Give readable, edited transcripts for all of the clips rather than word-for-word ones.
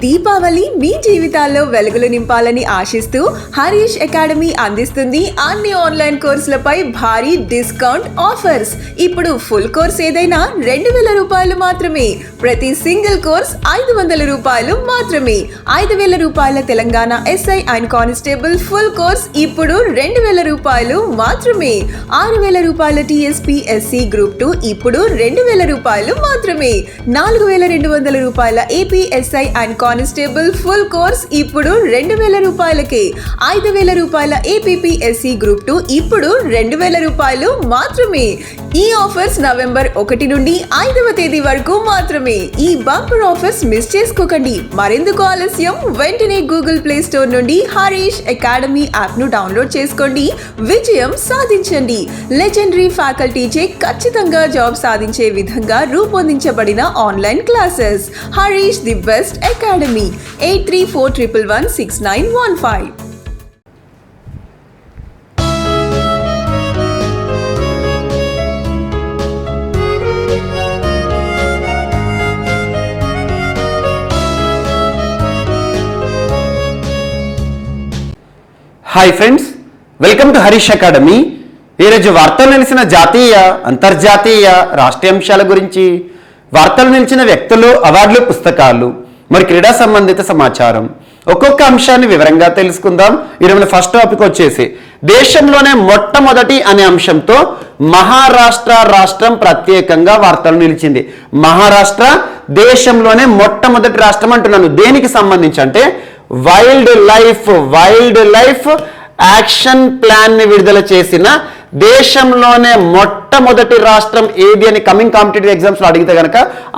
దీపావళి మీ జీవితాల్లో వెలుగులు నింపాలని ఆశిస్తూ హరీష్ అకాడమీ అందిస్తుంది అన్ని ఆన్లైన్ కోర్సులపై భారీ డిస్కౌంట్ ఆఫర్స్. ఇప్పుడు ఫుల్ కోర్స్ ఏదైనా 2000 రూపాయలు మాత్రమే. ప్రతి సింగిల్ కోర్స్ 500 రూపాయలు మాత్రమే. 5000 రూపాయల Telangana SI and constable full course ఇప్పుడు 2000 రూపాయలు మాత్రమే. 6000 రూపాయల టీఎస్పీ ఎస్సీ గ్రూప్ 2 ఇప్పుడు 2000 రూపాయలు మాత్రమే. 4200 రూపాయల ఏపీఎస్ఐ అండ్ కానిస్టేబుల్ ఫుల్ కోర్స్ ఇప్పుడు 2000 రూపాయలకే. 5000 రూపాయల ఏపీఎస్సీ గ్రూప్ 2 ఇప్పుడు 2000 రూపాయలు మాత్రమే. ఈ ఆఫర్స్ నవంబర్ 1 నుండి 5వ తేదీ వరకు మాత్రమే. ఈ బంపర్ ఆఫర్స్ మిస్ చేసుకోకండి. మరెందుకు ఆలస్యం, వెంటనే గూగుల్ ప్లే స్టోర్ నుండి హరీష్ అకాడమీ యాప్ ను డౌన్లోడ్ చేసుకోండి. విజయం సాధించండి. లెజెండరీ ఫ్యాకల్టీచే ఖచ్చితంగా జాబ్ సాధించే విధంగా రూపొందించబడిన online classes. Harish the best academy. 8341116915. Hi friends, welcome to Harish academy. ఈరోజు వార్తలు నిలిచిన జాతీయ, అంతర్జాతీయ, రాష్ట్రీయ అంశాల గురించి, వార్తలు నిలిచిన వ్యక్తులు, అవార్డులు, పుస్తకాలు, మరి క్రీడా సంబంధిత సమాచారం, ఒక్కొక్క అంశాన్ని వివరంగా తెలుసుకుందాం. ఈరోజు ఫస్ట్ టాపిక్ వచ్చేసి దేశంలోనే మొట్టమొదటి అనే అంశంతో మహారాష్ట్ర రాష్ట్రం ప్రత్యేకంగా వార్తలు నిలిచింది. మహారాష్ట్ర దేశంలోనే మొట్టమొదటి రాష్ట్రం అంటున్నాను. దేనికి సంబంధించి అంటే వైల్డ్ లైఫ్ యాక్షన్ ప్లాన్ ని విడుదల చేసిన దేశంలోనే మొట్టమొదటి రాష్ట్రం ఏది అని కమింగ్ కాంపిటేటివ్ ఎగ్జామ్స్ లో అడిగితే గనక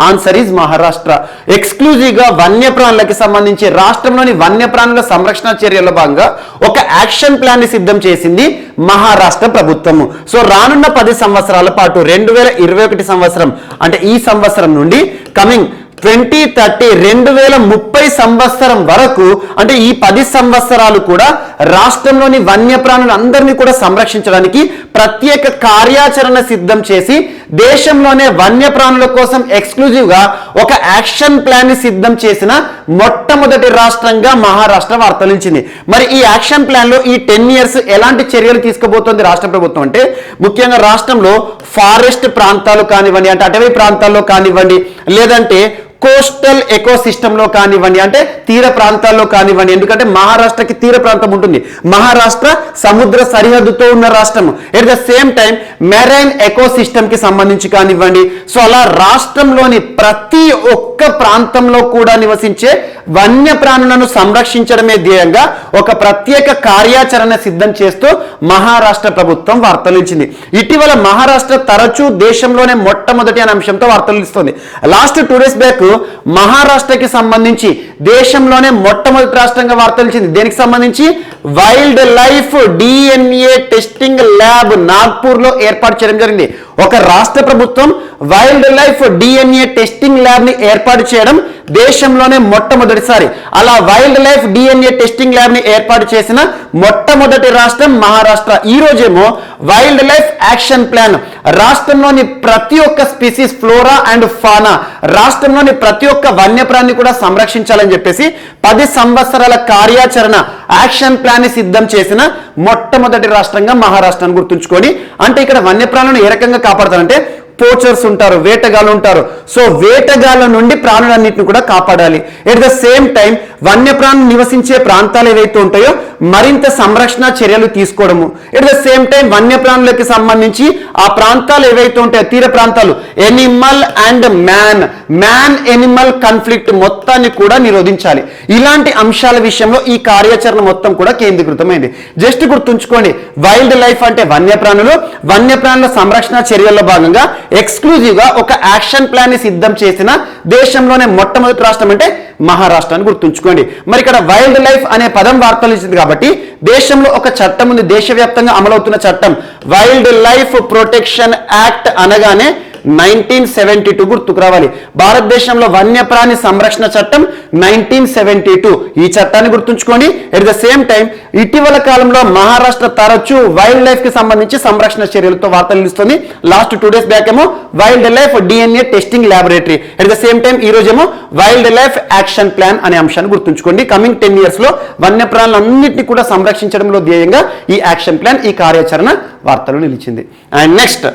ఆన్సర్ ఈజ్ మహారాష్ట్ర. ఎక్స్క్లూజివ్ గా వన్యప్రాణులకి సంబంధించి రాష్ట్రంలోని వన్యప్రాణుల సంరక్షణ చర్యల్లో భాగంగా ఒక యాక్షన్ ప్లాన్ ని సిద్ధం చేసింది మహారాష్ట్ర ప్రభుత్వము. సో రానున్న 10 సంవత్సరాల పాటు 2021 సంవత్సరం అంటే ఈ సంవత్సరం నుండి కమింగ్ 2030 2030 సంవత్సరం వరకు అంటే ఈ 10 సంవత్సరాలు కూడా రాష్ట్రంలోని వన్యప్రాణులందరినీ కూడా సంరక్షించడానికి ప్రత్యేక కార్యాచరణ సిద్ధం చేసి దేశంలోనే వన్యప్రాణుల కోసం ఎక్స్క్లూజివ్ గా ఒక యాక్షన్ ప్లాన్ ని సిద్ధం చేసిన మొట్టమొదటి రాష్ట్రంగా మహారాష్ట్ర వార్తలించింది. మరి ఈ యాక్షన్ ప్లాన్ లో ఈ 10 ఇయర్స్ ఎలాంటి చర్యలు తీసుకోబోతోంది రాష్ట్ర ప్రభుత్వం అంటే ముఖ్యంగా రాష్ట్రంలో ఫారెస్ట్ ప్రాంతాలు కానివ్వండి, అంటే అటవీ ప్రాంతాల్లో కానివ్వండి, లేదంటే కోస్టల్ ఎకో సిస్టంలో కానివ్వండి, అంటే తీర ప్రాంతాల్లో కానివ్వండి, ఎందుకంటే మహారాష్ట్రకి తీర ప్రాంతం ఉంటుంది. మహారాష్ట్ర సముద్ర సరిహద్దుతో ఉన్న రాష్ట్రం. At the same time marine eco system కి సంబంధించి కానివ్వండి, సో అలా రాష్ట్రంలోని ప్రతి ఒక్క ప్రాంతంలో కూడా నివసించే వన్యప్రాణులను సంరక్షించడమే ధ్యేయంగా ఒక ప్రత్యేక కార్యాచరణ సిద్ధం చేస్తూ మహారాష్ట్ర ప్రభుత్వం వార్తలు ఇచ్చింది. ఇటీవల మహారాష్ట్ర తరచూ దేశంలోనే మొట్టమొదటి అనే అంశంతో వార్తలు ఇస్తుంది. లాస్ట్ 2 days బ్యాక్ మహారాష్ట్రకి సంబంధించి దేశంలోనే మొట్టమొదటి రాష్ట్రంగా వార్తలు ఇచ్చింది. దేనికి సంబంధించి wild life DNA testing lab Nagpur లో ఏర్పాటు చేయడం జరిగింది. ఒక రాష్ట్ర ప్రభుత్వం wild life DNA testing lab ని ఏర్పాటు చేయడం దేశంలోనే మొట్టమొదటిసారి. అలా wild life DNA testing lab ని ఏర్పాటు చేసిన మొట్టమొదటి రాష్ట్రం మహారాష్ట్ర. ఈ రోజేమో వైల్డ్ లైఫ్ యాక్షన్ ప్లాన్ రాష్ట్రంలోని ప్రతి ఒక్క స్పీసీస్ ఫ్లోరా అండ్ ఫానా, రాష్ట్రంలోని ప్రతి ఒక్క వన్యప్రాణిని కూడా సంరక్షించాలని చెప్పేసి 10 సంవత్సరాల కార్యాచరణ యాక్షన్ ప్లాన్ ని సిద్ధం చేసిన మొట్టమొదటి రాష్ట్రంగా మహారాష్ట్రాన్ని గుర్తుంచుకొని, అంటే ఇక్కడ వన్యప్రాణులను ఏ రకంగా కాపాడతారంటే పోచర్స్ ఉంటారు, వేటగాళ్ళు ఉంటారు. సో వేటగాళ్ళ నుండి ప్రాణులన్నింటిని కూడా కాపాడాలి. ఎట్ ద సేమ్ టైం వన్యప్రాణులు నివసించే ప్రాంతాలు ఏవైతే ఉంటాయో మరింత సంరక్షణ చర్యలు తీసుకోవడము. ఎట్ ద సేమ్ టైం వన్యప్రాణులకి సంబంధించి ఆ ప్రాంతాలు ఏవైతే ఉంటాయో తీర ప్రాంతాలు Animal and man Animal conflict మొత్తాన్ని కూడా నిరోధించాలి. ఇలాంటి అంశాల విషయంలో ఈ కార్యాచరణ మొత్తం కూడా కేంద్రీకృతమైంది. జస్ట్ గుర్తుంచుకోండి, వైల్డ్ లైఫ్ అంటే వన్యప్రాణుల సంరక్షణ చర్యల్లో భాగంగా ఎక్స్క్లూజివ్ గా ఒక యాక్షన్ ప్లాన్ ని సిద్ధం చేసిన దేశంలోనే మొట్టమొదటి రాష్ట్రం అంటే మహారాష్ట్రాన్ని గుర్తుంచుకోండి. మరి ఇక్కడ వైల్డ్ లైఫ్ అనే పదం వార్తలు ఇచ్చింది కాబట్టి దేశంలో ఒక చట్టం ఉంది, దేశవ్యాప్తంగా అమలవుతున్న చట్టం వైల్డ్ లైఫ్ ప్రొటెక్షన్ యాక్ట్ అనగానే 1972 గుర్తుకు రావాలి. భారతదేశంలో వన్యప్రాణి సంరక్షణ చట్టం 1972, ఈ చట్టాన్ని గుర్తుంచుకోండి. ఎట్ ద సేమ్ టైం ఇటీవల కాలంలో మహారాష్ట్ర తరచూ వైల్డ్ లైఫ్ కి సంబంధించి సంరక్షణ చర్యలతో వార్తలు ఇస్తుంది. లాస్ట్ 2 days బ్యాక్ ఏమో wild life DNA testing laboratory, at the same time ఈ రోజేమో వైల్డ్ లైఫ్ యాక్షన్ ప్లాన్ అనే అంశాన్ని గుర్తుంచుకోండి. కమింగ్ 10 years లో వన్యప్రాణులన్నింటినీ కూడా సంరక్షించడంలో ధ్యేయంగా ఈ యాక్షన్ ప్లాన్, ఈ కార్యాచరణ వార్తలు నిలిచింది. అండ్ నెక్స్ట్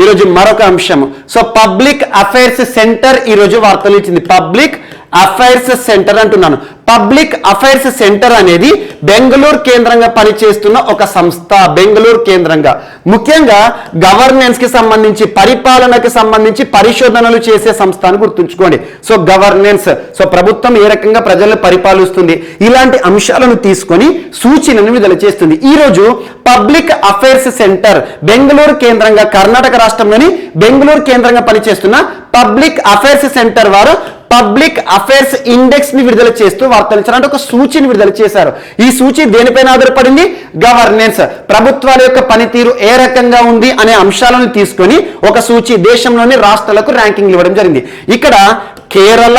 ఈరోజు మరొక అంశం. సో పబ్లిక్ అఫైర్స్ సెంటర్ ఈరోజు వార్తలు ఇచ్చింది. పబ్లిక్ అఫైర్స్ సెంటర్ అంటున్నాను. పబ్లిక్ అఫైర్స్ సెంటర్ అనేది బెంగళూరు కేంద్రంగా పనిచేస్తున్న ఒక సంస్థ. బెంగళూరు కేంద్రంగా ముఖ్యంగా గవర్నెన్స్ కి సంబంధించి, పరిపాలనకి సంబంధించి పరిశోధనలు చేసే సంస్థ అని గుర్తుంచుకోండి. సో గవర్నెన్స్, సో ప్రభుత్వం ఏ రకంగా ప్రజలను పరిపాలిస్తుంది, ఇలాంటి అంశాలను తీసుకొని సూచనలను విడుదల చేస్తుంది. ఈ రోజు పబ్లిక్ అఫైర్స్ సెంటర్ బెంగళూరు కేంద్రంగా, కర్ణాటక రాష్ట్రంలోని బెంగళూరు కేంద్రంగా పనిచేస్తున్న పబ్లిక్ అఫైర్స్ సెంటర్ వారు పబ్లిక్ అఫైర్స్ ఇండెక్స్ ని విడుదల చేస్తూ వార్తలు ఇచ్చారు. అంటే ఒక సూచిని విడుదల చేశారు. ఈ సూచి దేనిపైన ఆధారపడింది? గవర్నెన్స్, ప్రభుత్వాల యొక్క పనితీరు ఏ రకంగా ఉంది అనే అంశాలను తీసుకొని ఒక సూచి దేశంలోని రాష్ట్రాలకు ర్యాంకింగ్ ఇవ్వడం జరిగింది. ఇక్కడ కేరళ,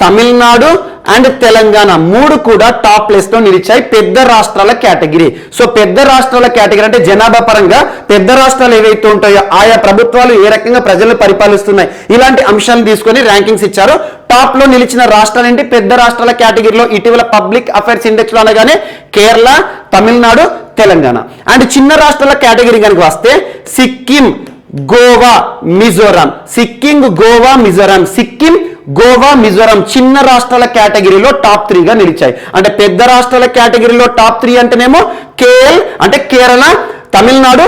తమిళనాడు అండ్ తెలంగాణ 3 కూడా టాప్ ప్లేస్ లో నిలిచాయి పెద్ద రాష్ట్రాల కేటగిరీ. సో పెద్ద రాష్ట్రాల కేటగిరీ అంటే జనాభా పరంగా పెద్ద రాష్ట్రాలు ఏవైతే ఉంటాయో ఆయా ప్రభుత్వాలు ఏ రకంగా ప్రజలను పరిపాలిస్తున్నాయి, ఇలాంటి అంశాలను తీసుకొని ర్యాంకింగ్స్ ఇచ్చారు. టాప్ లో నిలిచిన రాష్ట్రాలు ఏంటి? పెద్ద రాష్ట్రాల కేటగిరీలో ఇటీవల పబ్లిక్ అఫైర్స్ ఇండెక్స్ లో అనగానే కేరళ, తమిళనాడు, తెలంగాణ. అండ్ చిన్న రాష్ట్రాల కేటగిరీ కనుక వస్తే సిక్కిం, గోవా, మిజోరాం. సిక్కిం, గోవా, మిజోరాం. సిక్కిం, గోవా, మిజోరాం చిన్న రాష్ట్రాల కేటగిరీలో టాప్ 3గా నిలిచాయి. అంటే పెద్ద రాష్ట్రాల కేటగిరీలో టాప్ 3 అంటేనేమో కేఎల్ అంటే కేరళ, తమిళనాడు,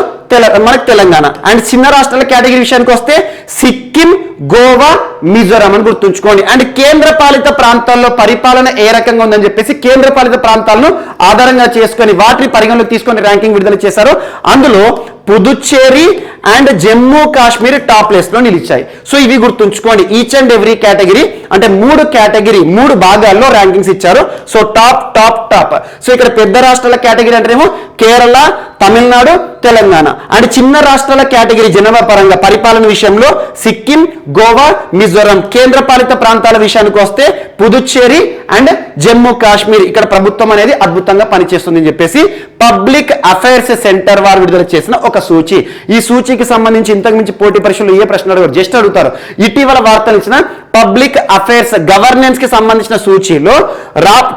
మనకు తెలంగాణ. అండ్ చిన్న రాష్ట్రాల కేటగిరీ విషయానికి వస్తే సిక్కిం, గోవా, మిజోరాం అని గుర్తుంచుకోండి. అండ్ కేంద్ర పాలిత ప్రాంతాల్లో పరిపాలన ఏ రకంగా ఉందని చెప్పేసి కేంద్ర పాలిత ప్రాంతాలను ఆధారంగా చేసుకొని వాటిని పరిగణలోకి తీసుకొని ర్యాంకింగ్ విడుదల చేశారు. అందులో Puducherry and Jammu Kashmir top place లో నిలిచాయి. సో ఇవి గుర్తుంచుకోండి. ఈచ్ అండ్ ఎవ్రీ కేటగిరీ అంటే 3 భాగాల్లో ర్యాంకింగ్స్ ఇచ్చారు. So top top top. So ఇక్కడ పెద్ద రాష్ట్రాల కేటగిరీ అంటేనేమో కేరళ, తమిళనాడు, తెలంగాణ. అండ్ చిన్న రాష్ట్రాల కేటగిరీ జనాభా పరంగా పరిపాలన విషయంలో సిక్కిం, గోవా, మిజోరాం. కేంద్ర పాలిత ప్రాంతాల విషయానికి వస్తే పుదుచ్చేరి అండ్ జమ్మూ కాశ్మీర్. ఇక్కడ ప్రభుత్వం అనేది అద్భుతంగా పనిచేస్తుంది అని చెప్పేసి పబ్లిక్ అఫైర్స్ సెంటర్ వారు విడుదల చేసిన ఒక సూచి. ఈ సూచికి సంబంధించి ఇంతకు మించి పోటీ పరీక్షలు ఏ ప్రశ్న అడగారు, జస్ట్ అడుగుతారు. ఇటీవల వార్తలు ఇచ్చిన పబ్లిక్ అఫైర్స్ గవర్నెన్స్ కి సంబంధించిన సూచీలో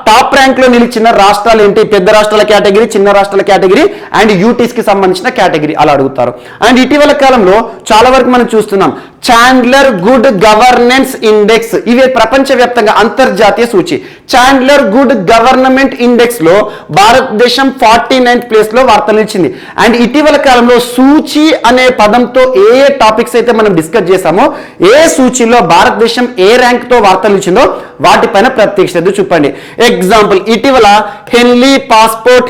టాప్ ర్యాంక్ లో నిలిచిన రాష్ట్రాలు ఏంటి? పెద్ద రాష్ట్రాల కేటగిరీ, చిన్న రాష్ట్రాల కేటగిరీ అండ్ యూటీస్ కి సంబంధించిన కేటగిరీ అలా అడుగుతారు. అండ్ ఇటీవల కాలంలో చాలా వరకు మనం చూస్తున్నాం చాండ్లర్ గుడ్ గవర్నెన్స్ ఇండెక్స్. ఇవి ప్రపంచవ్యాప్తంగా అంతర్జాతీయ సూచి. చాండ్లర్ గుడ్ గవర్నమెంట్ ఇండెక్స్ లో భారతదేశం 49th ప్లేస్ లో వార్తలు ఇచ్చింది. అండ్ ఇటీవల కాలంలో సూచి అనే పదంతో ఏ టాపిక్స్ అయితే మనం డిస్కస్ చేసామో, ఏ సూచిలో భారతదేశం ఏ ర్యాంక్ తో వార్తలు ఇచ్చిందో వాటిపైన ప్రత్యేక శ్రద్ధ చూపండి. ఎగ్జాంపుల్, ఇటీవల హెన్లీ పాస్పోర్ట్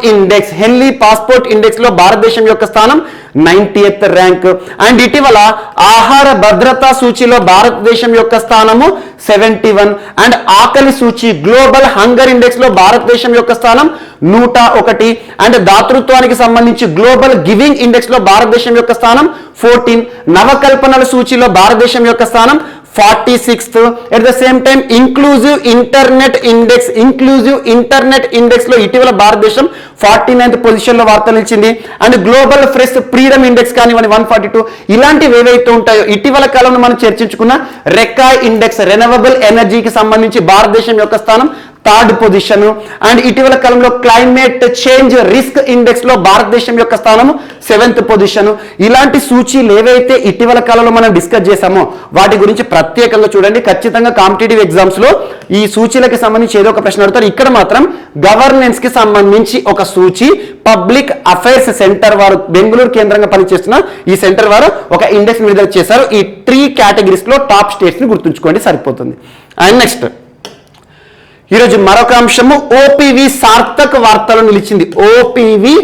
ఇండెక్స్ లో భారతదేశం యొక్క స్థానం 90th ర్యాంక్. అండ్ ఇటీవల ఆహార భద్రతా సూచిలో భారతదేశం యొక్క స్థానము 71. అండ్ ఆకలి సూచి గ్లోబల్ హంగర్ ఇండెక్స్ లో భారతదేశం యొక్క స్థానం 101. అండ్ దాతృత్వానికి సంబంధించి గ్లోబల్ గివింగ్ ఇండెక్స్ లో భారతదేశం యొక్క స్థానం 14. నవకల్పనల సూచిలో భారతదేశం యొక్క స్థానం 46th. At the same time inclusive internet index లో ఇటీవల భారతదేశం 49th పొజిషన్ లో వార్తలు ఇచ్చింది. And global press freedom index కానివ్వండి 142. ఇలాంటివి ఏవైతే ఉంటాయో ఇటీవల కాలంలో మనం చర్చించుకున్న రెకాయ్ ఇండెక్స్ రెన్యూవబుల్ ఎనర్జీకి సంబంధించి భారతదేశం యొక్క స్థానం 3rd పొజిషన్. అండ్ ఇటీవల కాలంలో క్లైమేట్ చేంజ్ రిస్క్ ఇండెక్స్ లో భారతదేశం యొక్క స్థానం 7th పొజిషన్. ఇలాంటి సూచీలు ఏవైతే ఇటీవల కాలంలో మనం డిస్కస్ చేసామో వాటి గురించి ప్రత్యేకంగా చూడండి. ఖచ్చితంగా కాంపిటేటివ్ ఎగ్జామ్స్ లో ఈ సూచీలకు సంబంధించి ఏదో ఒక ప్రశ్న అడుగుతారు. ఇక్కడ మాత్రం గవర్నెన్స్ కి సంబంధించి ఒక సూచి పబ్లిక్ అఫైర్స్ సెంటర్ వారు బెంగళూరు కేంద్రంగా పనిచేస్తున్న ఈ సెంటర్ వారు ఒక ఇండెక్స్ విడుదల చేశారు. ఈ 3 కేటగిరీస్ లో టాప్ స్టేట్స్ ని గుర్తుంచుకోండి సరిపోతుంది. అండ్ నెక్స్ట్ ఈరోజు మరొక అంశము ఓపీవి సార్థక్ వార్తలు నిలిచింది. ఓపీవి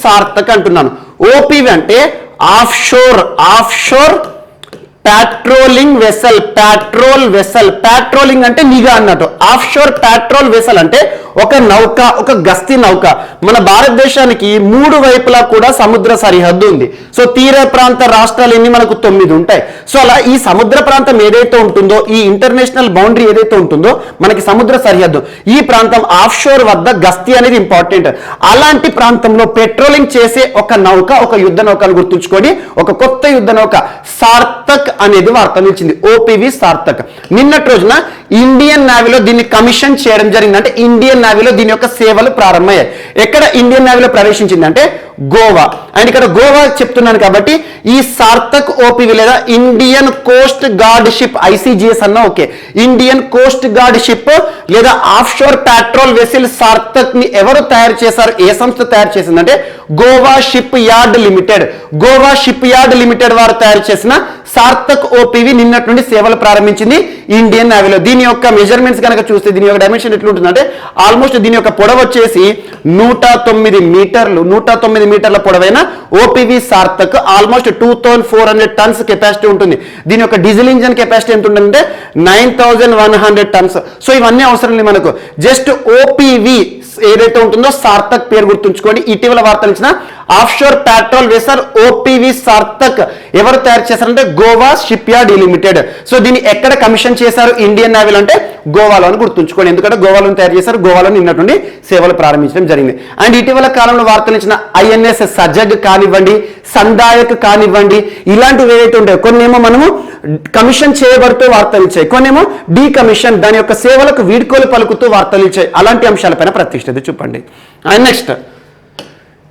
సార్థక్ అంటున్నాను. ఓపీవి అంటే of sure patrolling vessel, patrolling అంటే నిఘా అన్నట్టు. ఆఫ్ షోర్ ప్యాట్రోల్ వెసల్ అంటే ఒక నౌక, ఒక గస్తీ నౌక. మన భారతదేశానికి 3 వైపులా కూడా సముద్ర సరిహద్దు ఉంది. సో తీర ప్రాంత రాష్ట్రాలు ఎన్ని మనకు 9 ఉంటాయి. సో అలా ఈ సముద్ర ప్రాంతం ఏదైతే ఉంటుందో, ఈ ఇంటర్నేషనల్ బౌండరీ ఏదైతే ఉంటుందో మనకి సముద్ర సరిహద్దు, ఈ ప్రాంతం ఆఫ్ షోర్ వద్ద గస్తీ అనేది ఇంపార్టెంట్. అలాంటి ప్రాంతంలో పెట్రోలింగ్ చేసే ఒక నౌక, ఒక యుద్ధ నౌకను గుర్తుంచుకొని ఒక కొత్త యుద్ధ నౌక సార్థక్ అనేది వార్త నిలిచింది. ఓపీవి సార్థక్. నిన్నటి రోజున ఇండియన్ నేవీలో దీన్ని కమిషన్ చేయడం జరిగింది. అంటే ఇండియన్ నేవీలో దీని యొక్క సేవలు ప్రారంభమయ్యాయి. ఎక్కడ ఇండియన్ నేవీలో ప్రవేశించింది అంటే గోవా. అండ్ ఇక్కడ గోవా చెప్తున్నాను కాబట్టి ఈ సార్థక్ ఓపీవి లేదా Indian coast guard ship, ICGS అన్న okay, Indian coast guard ship లేదా offshore patrol vessel Sarthak ని ఎవరు తయారు చేశారు, ఏ సంస్థ తయారు చేసిందంటే Goa shipyard limited. Goa shipyard limited వారు తయారు చేసిన సార్థక్ ఓపీవి నిన్నటి నుండి సేవలు ప్రారంభించింది ఇండియన్ నేవీలో. దీని యొక్క మెజర్మెంట్స్ కనుక చూస్తే దీని యొక్క డైమెన్షన్ ఎట్లుంటుందంటే ఆల్మోస్ట్ దీని యొక్క పొడవు వచ్చేసి 109 మీటర్లు, 109 మీటర్ల పొడవైన OPV Sarthak almost 2400 turns capacity ఉంటుంది. దీని యొక్క డీజిల్ ఇంజన్ కెపాసిటీ ఎంత ఉంటుందంటే 9100 టన్స్. సో ఇవన్నీ అవసరం లేదు మనకు. జస్ట్ ఓపీవి ఏదైతే ఉంటుందో సార్థక్ పేరు గుర్తుంచుకోండి. ఇటీవల వార్తలు ఇచ్చిన of sure petrol vessel OPV Sarthak ఎవరు తయారు చేశారంటే Goa shipyard limited. So దీన్ని ఎక్కడ కమిషన్ చేశారు ఇండియన్ నేవీలో అంటే గోవాలో అని గుర్తుంచుకోండి. ఎందుకంటే గోవాలో తయారు చేశారు, గోవాలో నిన్నటి నుండి సేవలు ప్రారంభించడం జరిగింది. అండ్ ఇటీవల కాలంలో వార్తలు ఇచ్చిన ఐఎన్ఎస్ సజగ్ కానివ్వండి, సందాయక్ కానివ్వండి, ఇలాంటివి ఏవైతే ఉంటాయో కొన్నేమో మనము కమిషన్ చేయబడుతూ వార్తలు ఇచ్చాయి, కొన్నేమో డీకమిషన్ దాని యొక్క సేవలకు వీడ్కోలు పలుకుతూ వార్తలు ఇచ్చాయి. అలాంటి అంశాలపైన ప్రతిష్టత చూపండి. అండ్ నెక్స్ట్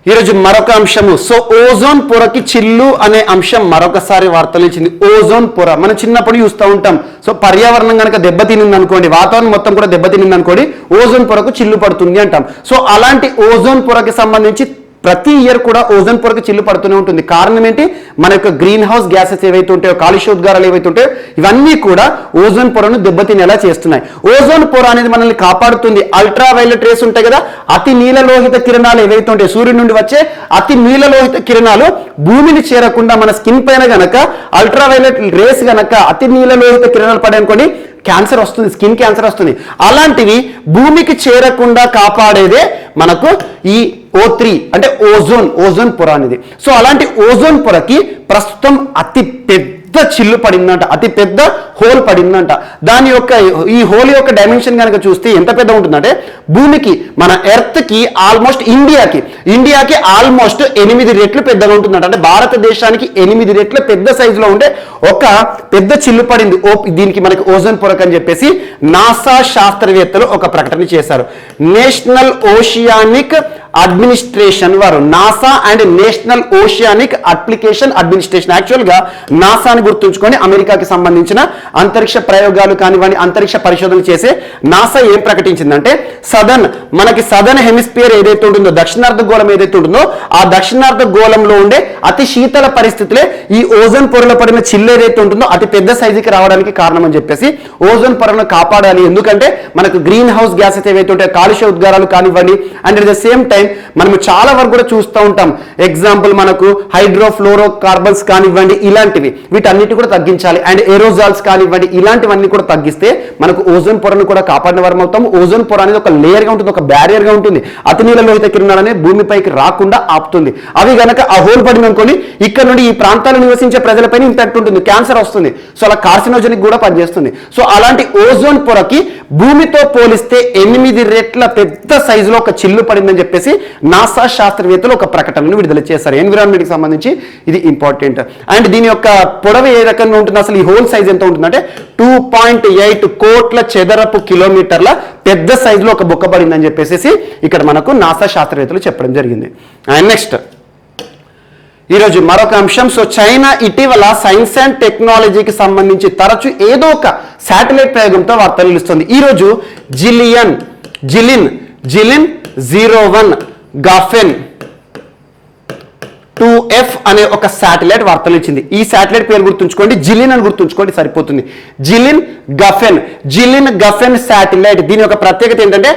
ఈరోజు మరొక అంశము. సో ఓజోన్ పొరకి చిల్లు అనే అంశం మరొకసారి వార్తలు ఇచ్చింది. ఓజోన్ పొర మనం చిన్నప్పుడు చూస్తూ ఉంటాం. సో పర్యావరణం కనుక దెబ్బతినింది అనుకోండి, వాతావరణం మొత్తం కూడా దెబ్బతినింది అనుకోండి, ఓజోన్ పొరకు చిల్లు పడుతుంది అంటాం. సో అలాంటి ఓజోన్ పొరకి సంబంధించి ప్రతి ఇయర్ కూడా ఓజోన్ పొరకి చిల్లు పడుతూనే ఉంటుంది. కారణం ఏంటి? మన యొక్క గ్రీన్ హౌస్ గ్యాసెస్ ఏవైతే ఉంటాయో, కాలుష్యోద్గారాలు ఏవైతే ఉంటాయో ఇవన్నీ కూడా ఓజోన్ పొరను దెబ్బతినేలా చేస్తున్నాయి. ఓజోన్ పొర అనేది మనల్ని కాపాడుతుంది. అల్ట్రా వైలెట్ రేస్ ఉంటాయి కదా, అతి నీలలోహిత కిరణాలు ఏవైతే ఉంటాయి, సూర్యుడి నుండి వచ్చే అతి నీలలోహిత కిరణాలు భూమిని చేరకుండా మన స్కిన్ పైన గనక అల్ట్రా వైలెట్ రేస్ గనక అతి నీలలోహిత కిరణాలు పడాయనుకోండి క్యాన్సర్ వస్తుంది, స్కిన్ క్యాన్సర్ వస్తుంది. అలాంటివి భూమికి చేరకుండా కాపాడేదే మనకు ఈ O3 అంటే ఓజోన్ పొర అనేది. సో అలాంటి ఓజోన్ పొరకి ప్రస్తుతం అతి పెద్ద చిల్లు పడిందంట, అతి పెద్ద హోల్ పడిందంట. దాని యొక్క ఈ హోల్ యొక్క డైమెన్షన్ కనుక చూస్తే ఎంత పెద్ద ఉంటుందంటే భూమికి, మన ఎర్త్ కి ఆల్మోస్ట్ ఇండియాకి ఆల్మోస్ట్ 8 రెట్లు పెద్దగా ఉంటుందంట. అంటే భారతదేశానికి 8 రెట్ల పెద్ద సైజులో ఉండే ఒక పెద్ద చిల్లు పడింది దీనికి మనకి ఓజోన్ పొరకు అని చెప్పేసి నాసా శాస్త్రవేత్తలు ఒక ప్రకటన చేశారు. నేషనల్ ఓషియానిక్ అడ్మినిస్ట్రేషన్ వారు, NASA and national oceanic application administration, actual గా నాసాని గుర్తుంచుకొని అమెరికాకి సంబంధించిన అంతరిక్ష ప్రయోగాలు కానివ్వండి, అంతరిక్ష పరిశోధనలు చేసే నాసా ఏం ప్రకటించిందంటే మనకి సదర్న్ హెమిస్ఫియర్ ఏదైతే ఉంటుందో, దక్షిణార్ధ గోళం ఏదైతే ఉంటుందో ఆ దక్షిణార్ధ గోళంలో ఉండే అతి శీతల పరిస్థితులే ఈ ఓజోన్ పొరలో పడిన చిల్లు ఏదైతే ఉంటుందో అతి పెద్ద సైజుకి రావడానికి కారణం అని చెప్పేసి ఓజోన్ పొరను కాపాడాలి. ఎందుకంటే మనకు గ్రీన్ హౌస్ గ్యాసెస్ ఏవైతే ఉంటాయో, కాలుష్య ఉద్గారాలు కానివ్వండి, and at the same time మనము చాలా వరకు కూడా చూస్తూ ఉంటాం. ఎగ్జాంపుల్ మనకు హైడ్రోఫ్లోరో కార్బన్స్ కానివ్వండి, ఇలాంటివి వీటన్నిటి కూడా తగ్గించాలి. అండ్ ఏరోజాల్స్ కానివ్వండి, ఇలాంటివన్నీ కూడా తగ్గిస్తే మనకు ఓజోన్ పొరను కూడా కాపాడిన వారం అవుతాం. ఓజోన్ పొర అనేది ఒక లేయర్ గా ఉంటుంది, ఒక బ్యారియర్ గా ఉంటుంది. అతి నీలలోహిత కిరణాలు అనేది భూమిపైకి రాకుండా ఆపుతుంది. అవి గనక ఆ హోల్ పడిందనుకోని ఇక్కడ నుండి ఈ ప్రాంతాల్లో నివసించే ప్రజలపైన ఇంపాక్ట్ ఉంటుంది, క్యాన్సర్ వస్తుంది. సో అలా కార్సినోజెనిక్ కూడా పనిచేస్తుంది. సో అలాంటి ఓజోన్ పొరకి భూమితో పోలిస్తే 8 రెట్ల పెద్ద సైజులో ఒక చిల్లు పడిందని చెప్పేసి నాసా శాస్త్రవేత్తలు ఒక ప్రకటనను విడుదల చేశారు. ఎన్విరాన్మెంట్ కి సంబంధించి ఇది ఇంపార్టెంట్. అండ్ దీని యొక్క పొడవు ఏ రకంగా ఉంటుంది, అసలు ఈ హోల్ సైజ్ ఎంత ఉంటుందంటే 2.8 కోట్ల చదరపు కిలోమీటర్ల పెద్ద సైజులో ఒక బొక్క పడిందని చెప్పేసి ఇక్కడ మనకు నాసా శాస్త్రవేత్తలు చెప్పడం జరిగింది. అండ్ నెక్స్ట్ ఈరోజు మరొక అంశం. సో చైనా ఇటీవల సైన్స్ అండ్ టెక్నాలజీకి సంబంధించి తరచూ ఏదో ఒక శాటిలైట్ ప్రయోగంతో వార్తలు ఇస్తుంది. ఈరోజు జిలిన్ 01 గాఫెన్ 2F అనే ఒక శాటిలైట్ వార్తలు ఇచ్చింది. ఈ శాటిలైట్ పేరు గుర్తుంచుకోండి, జిలిన్ అని గుర్తుంచుకోండి సరిపోతుంది. జిలిన్ గఫెన్ శాటిలైట్. దీని యొక్క ప్రత్యేకత ఏంటంటే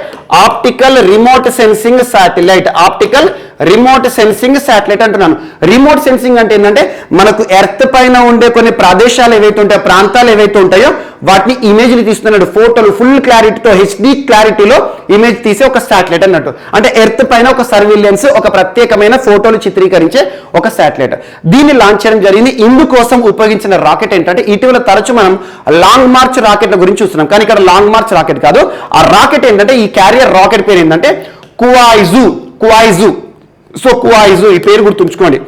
optical remote sensing satellite. Optical remote sensing satellite అంటున్నాను. రిమోట్ సెన్సింగ్ అంటే ఏంటంటే మనకు ఎర్త్ పైన ఉండే కొన్ని ప్రదేశాలు ఏవైతే ఉంటాయో, ప్రాంతాలు ఏవైతే ఉంటాయో వాటిని ఇమేజ్ని తీస్తున్నాడు. ఫోటోలు ఫుల్ క్లారిటీతో, హెచ్డి క్లారిటీలో ఇమేజ్ తీసే ఒక శాటిలైట్ అన్నట్టు. అంటే ఎర్త్ పైన ఒక సర్విలియన్స్, ఒక ప్రత్యేకమైన ఫోటోలు చిత్రీకరించే ఒక శాటిలైట్. దీన్ని లాంచ్ చేయడం జరిగింది. ఇందుకోసం ఉపయోగించిన రాకెట్ ఏంటంటే, ఇటీవల తరచు మనం లాంగ్ మార్చ్ రాకెట్ల గురించి చూస్తున్నాం, కానీ ఇక్కడ లాంగ్ మార్చ్ రాకెట్ కాదు. ఆ రాకెట్ ఏంటంటే, ఈ క్యారియర్ రాకెట్ పేరు ఏంటంటే కువాయిజు. సో కువాయిజు ఈ పేరు గుర్తుంచుకోండి.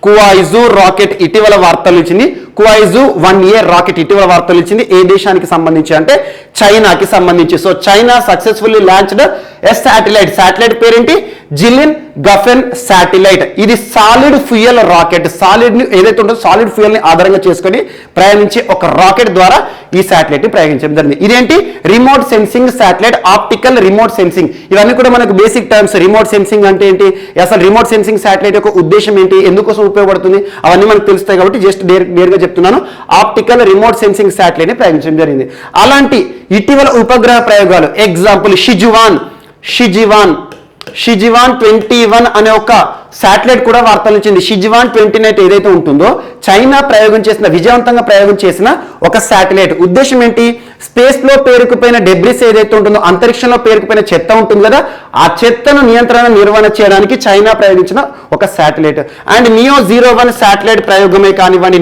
కువాయిజు రాకెట్ ఇటీవల వార్తలు ఇచ్చింది. కువాయిజు 1A రాకెట్ ఇటీవల వార్తలు ఇచ్చింది. ఏ దేశానికి సంబంధించి అంటే చైనాకి సంబంధించి. సో చైనా సక్సెస్ఫుల్లీ లాంచ్డ్ ఎ శాటిలైట్. శాటిలైట్ పేరేంటి? జిలిన్ గఫెన్ శాటిలైట్. ఇది సాలిడ్ ఫ్యూయల్ రాకెట్. సాలిడ్ ని ఏదైతే ఉంటుందో సాలిడ్ ఫ్యూయల్ ని ఆధారంగా చేసుకొని ప్రయాణించే ఒక రాకెట్ ద్వారా ఈ శాటిలైట్ ని ప్రయోగించడం జరిగింది. ఇదేంటి? Remote sensing satellite, optical remote sensing. ఇవన్నీ కూడా మనకు బేసిక్ టర్మ్స్. రిమోట్ సెన్సింగ్ అంటే ఏంటి, అసలు రిమోట్ సెన్సింగ్ శాటిలైట్ యొక్క ఉద్దేశం ఏంటి, ఎందుకోసం ఉపయోగపడుతుంది, అవన్నీ మనకు తెలుస్తాయి కాబట్టి జస్ట్ నేరుగా చెప్తున్నాను. ఆప్టికల్ రిమోట్ సెన్సింగ్ శాటిలైట్ ని ప్రయోగించడం జరిగింది. అలాంటి ఇటీవల ఉపగ్రహ ప్రయోగాలు, ఎగ్జాంపుల్ షిజివాన్ 21 అనే ఒక శాటిలైట్ కూడా వార్తలు ఇచ్చింది. షిజివాన్ 29 ఏదైతే ఉంటుందో చైనా విజయవంతంగా ప్రయోగం చేసిన ఒక శాటిలైట్. ఉద్దేశం ఏంటి? స్పేస్ లో పేరుకుపోయిన డెబ్రిస్ ఏదైతే ఉంటుందో, అంతరిక్షంలో పేరుకుపోయిన చెత్త ఉంటుంది కదా, ఆ చెత్తను నిర్వహణ చేయడానికి చైనా ప్రయోగించిన ఒక శాటిలైట్. అండ్ NEO-01 శాటిలైట్ ప్రయోగమే కానివ్వండి,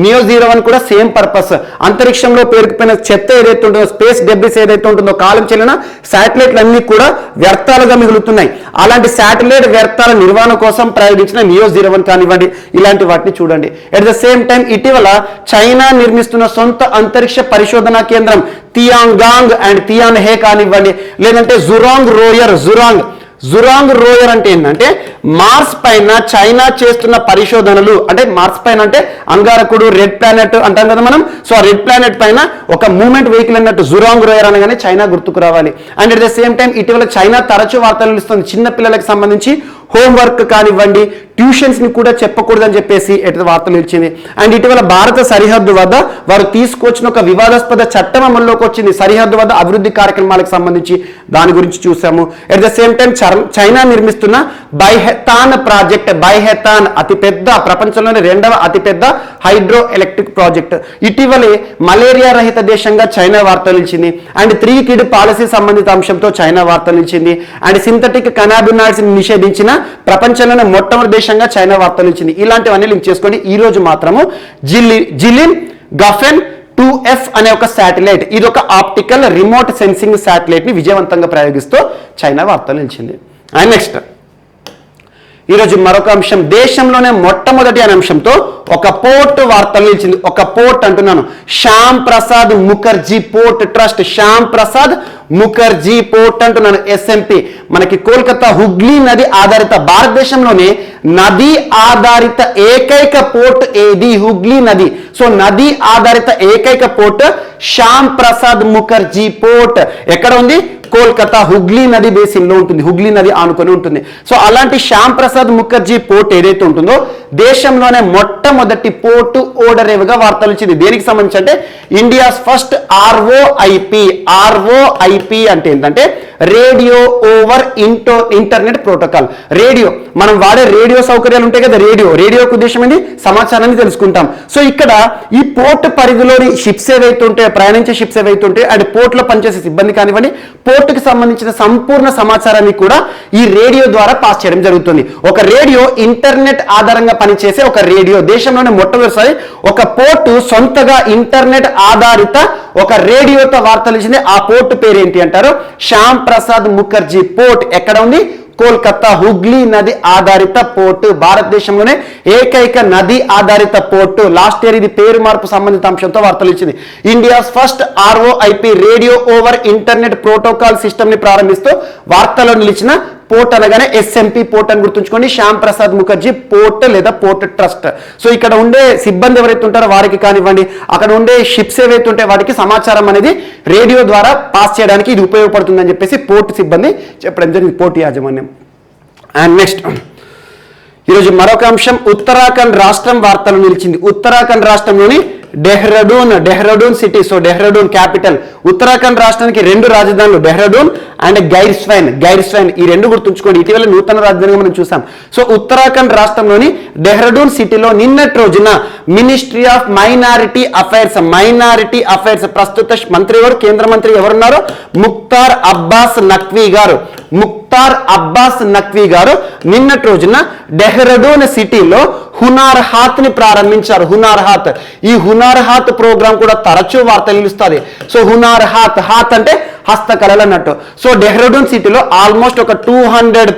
NEO-01 కూడా సేమ్ పర్పస్. అంతరిక్షంలో పేరుకుపోయిన చెత్త ఏదైతే ఉంటుందో, స్పేస్ డెబ్రిస్ ఏదైతే ఉంటుందో, కాలం చెల్లిన శాటిలైట్లు అన్ని కూడా వ్యర్థాలుగా మిగులుతున్నాయి. అలాంటి శాటిలైట్ వ్యర్థాల నిర్వహణ కోసం ప్రయోగించిన NEO-01 కానివ్వండి, ఇలాంటి వాటిని చూడండి. ఎట్ ద సేమ్ టైం ఇటీవల చైనా నిర్మిస్తున్న సొంత అంతరిక్ష పరిశోధనా కేంద్రం తియాంగాంగ్ అండ్ తియాన్హే కానివ్వండి, లేదంటే జురాంగ్ రోయర్ అంటే ఏంటంటే మార్స్ పైన చైనా చేస్తున్న పరిశోధనలు. అంటే మార్స్ పైన అంటే అంగారకుడు, రెడ్ ప్లానెట్ అంటాం కదా మనం. సో ఆ రెడ్ ప్లానెట్ పైన ఒక మూవ్మెంట్ వెహికల్ అన్నట్టు జురాంగ్ రోయర్ అనగానే చైనా గుర్తుకు రావాలి. And at the same time ఇటీవల చైనా తరచూ వార్తలు ఇస్తుంది. చిన్న పిల్లలకు సంబంధించి హోంవర్క్ కానివ్వండి, ట్యూషన్స్ ని కూడా చెప్పకూడదని చెప్పేసి వార్తలు ఇచ్చింది. అండ్ ఇటీవల భారత సరిహద్దు వద్ద వారు తీసుకొచ్చిన ఒక వివాదాస్పద చట్టం అమల్లోకి వచ్చింది. సరిహద్దు వద్ద అభివృద్ధి కార్యక్రమాలకు సంబంధించి దాని గురించి చూసాము. At the same time China నిర్మిస్తున్న బైహెతాన్ ప్రాజెక్ట్. బైహెతాన్ అతిపెద్ద, ప్రపంచంలోని 2వ అతిపెద్ద హైడ్రో ఎలక్ట్రిక్ ప్రాజెక్ట్. ఇటీవలే మలేరియా రహిత దేశంగా చైనా వార్తలు ఇచ్చింది. అండ్ 3 కిడ్ పాలసీ సంబంధిత అంశంతో చైనా వార్తలు ఇచ్చింది. అండ్ సింథటిక్ కనాబినాయిడ్స్ నిషేధించిన ప్రపంచంలోనే మొట్టమొదటి దేశంగా చైనా వార్తలు ఇచ్చింది. ఇలాంటివన్నీ లింక్ చేసుకోండి. ఈ రోజు మాత్రము జిలిన్ గఫెన్ 2F అనే ఒక శాటిలైట్, ఇది ఒక ఆప్టికల్ రిమోట్ సెన్సింగ్ శాటిలైట్ ని విజయవంతంగా ప్రయోగిస్తూ చైనా వార్తలు నిలిచింది. అండ్ నెక్స్ట్ ఈరోజు మరొక అంశం, దేశంలోనే మొట్టమొదటి అనే అంశంతో ఒక పోర్ట్ వార్తలు నిలిచింది. ఒక పోర్ట్ అంటున్నాను, Shyam Prasad Mukherjee port trust. Shyam Prasad Mukherjee port అంటున్నాను. SMP మనకి కోల్కతా హుగ్లీ నది ఆధారిత, భారతదేశంలోనే నది ఆధారిత ఏకైక పోర్ట్ ఏది? హుగ్లీ నది. సో నది ఆధారిత ఏకైక పోర్ట్ శ్యామ్ ప్రసాద్ ముఖర్జీ పోర్ట్. ఎక్కడ ఉంది? కోల్కతా హుగ్లీ నది బేసిన్ లో ఉంటుంది. హుగ్లీ నది ఆనుకొని ఉంటుంది. సో అలాంటి శ్యామ్ ప్రసాద్ ముఖర్జీ పోర్ట్ ఏదైతే ఉంటుందో దేశంలోనే మొట్టమొదటి పోర్టు ఓడరేవుగా వార్తలు ఇచ్చింది. దేనికి సంబంధించి అంటే ఇండియాస్ ఫస్ట్ ROIP అంటే ఏంటంటే radio over internet protocol. Radio, మనం వాడే రేడియో సౌకర్యాలు ఉంటాయి కదా, రేడియోకు ఉద్దేశం ఏంటి? సమాచారాన్ని తెలుసుకుంటాం. సో ఇక్కడ ఈ పోర్ట్ పరిధిలోని షిప్స్ ఏవైతే ఉంటాయో, ప్రయాణించే షిప్స్ ఏవైతే ఉంటాయో, అండ్ పోర్ట్లో పనిచేసే సిబ్బంది కానివ్వండి, పోర్టుకి సంబంధించిన సంపూర్ణ సమాచారాన్ని కూడా ఈ రేడియో ద్వారా పాస్ చేయడం జరుగుతుంది. ఒక రేడియో ఇంటర్నెట్ ఆధారంగా పనిచేసే ఒక రేడియో. దేశంలోనే మొట్టమొదటిసారి ఒక పోర్టు సొంతగా ఇంటర్నెట్ ఆధారిత ఒక రేడియోతో వార్తలు ఇచ్చింది. ఆ పోర్టు పేరు ఏంటి అంటారు? శ్యామ్ ప్రసాద్ ముఖర్జీ పోర్ట్. ఎక్కడ ఉంది? కోల్కతా హుగ్లీ నది ఆధారిత పోర్టు. భారతదేశంలోనే ఏకైక నది ఆధారిత పోర్టు. లాస్ట్ ఇయర్ ఇది పేరు మార్పు సంబంధిత అంశంతో వార్తలు ఇచ్చింది. India's first ROIP radio over internet protocol system ని ప్రారంభిస్తూ వార్తలో నిలిచిన పోర్ట్ అనగానే SMP పోర్ట్ అని గుర్తుంచుకోండి. శ్యామ్ ప్రసాద్ ముఖర్జీ పోర్ట్ లేదా పోర్ట్ ట్రస్ట్. సో ఇక్కడ ఉండే సిబ్బంది ఎవరైతే ఉంటారో వారికి కానివ్వండి, అక్కడ ఉండే షిప్స్ ఏవైతే ఉంటాయో వాటికి సమాచారం అనేది రేడియో ద్వారా పాస్ చేయడానికి ఇది ఉపయోగపడుతుందని చెప్పేసి పోర్ట్ సిబ్బంది చెప్పడం జరిగింది, పోర్ట్ యాజమాన్యం. అండ్ నెక్స్ట్ ఈరోజు మరొక అంశం, ఉత్తరాఖండ్ రాష్ట్రం వార్తలు నిలిచింది. ఉత్తరాఖండ్ రాష్ట్రంలోని Dehradun city, so Dehradun capital. Uttarakhand రాష్ట్రానికి రెండు రాజధానులు, డెహ్రాడూన్ అండ్ గైర్స్వైన్. ఈ రెండు గుర్తుంచుకోండి, ఇటీవల నూతన రాజధానిగా మనం చూసాం. సో ఉత్తరాఖండ్ రాష్ట్రంలోని డెహ్రాడూన్ సిటీలో నిన్నటి రోజున మినిస్ట్రీ ఆఫ్ మైనారిటీ అఫైర్స్ ప్రస్తుత మంత్రి ఎవరు, కేంద్ర మంత్రి ఎవరున్నారు, ముఖ్తార్ అబ్బాస్ నఖ్వీ గారు నిన్నటి రోజున డెహ్రాడూన్ సిటీలో హునార్ హాత్ ని ప్రారంభించారు. ఈ హునార్ హాత్ ప్రోగ్రాం కూడా తరచూ వార్తలు నిలుస్తుంది. సో హునార్ హాత్ అంటే హస్తకళలు అన్నట్టు. సో డెహ్రాడూన్ సిటీలో ఆల్మోస్ట్ ఒక 200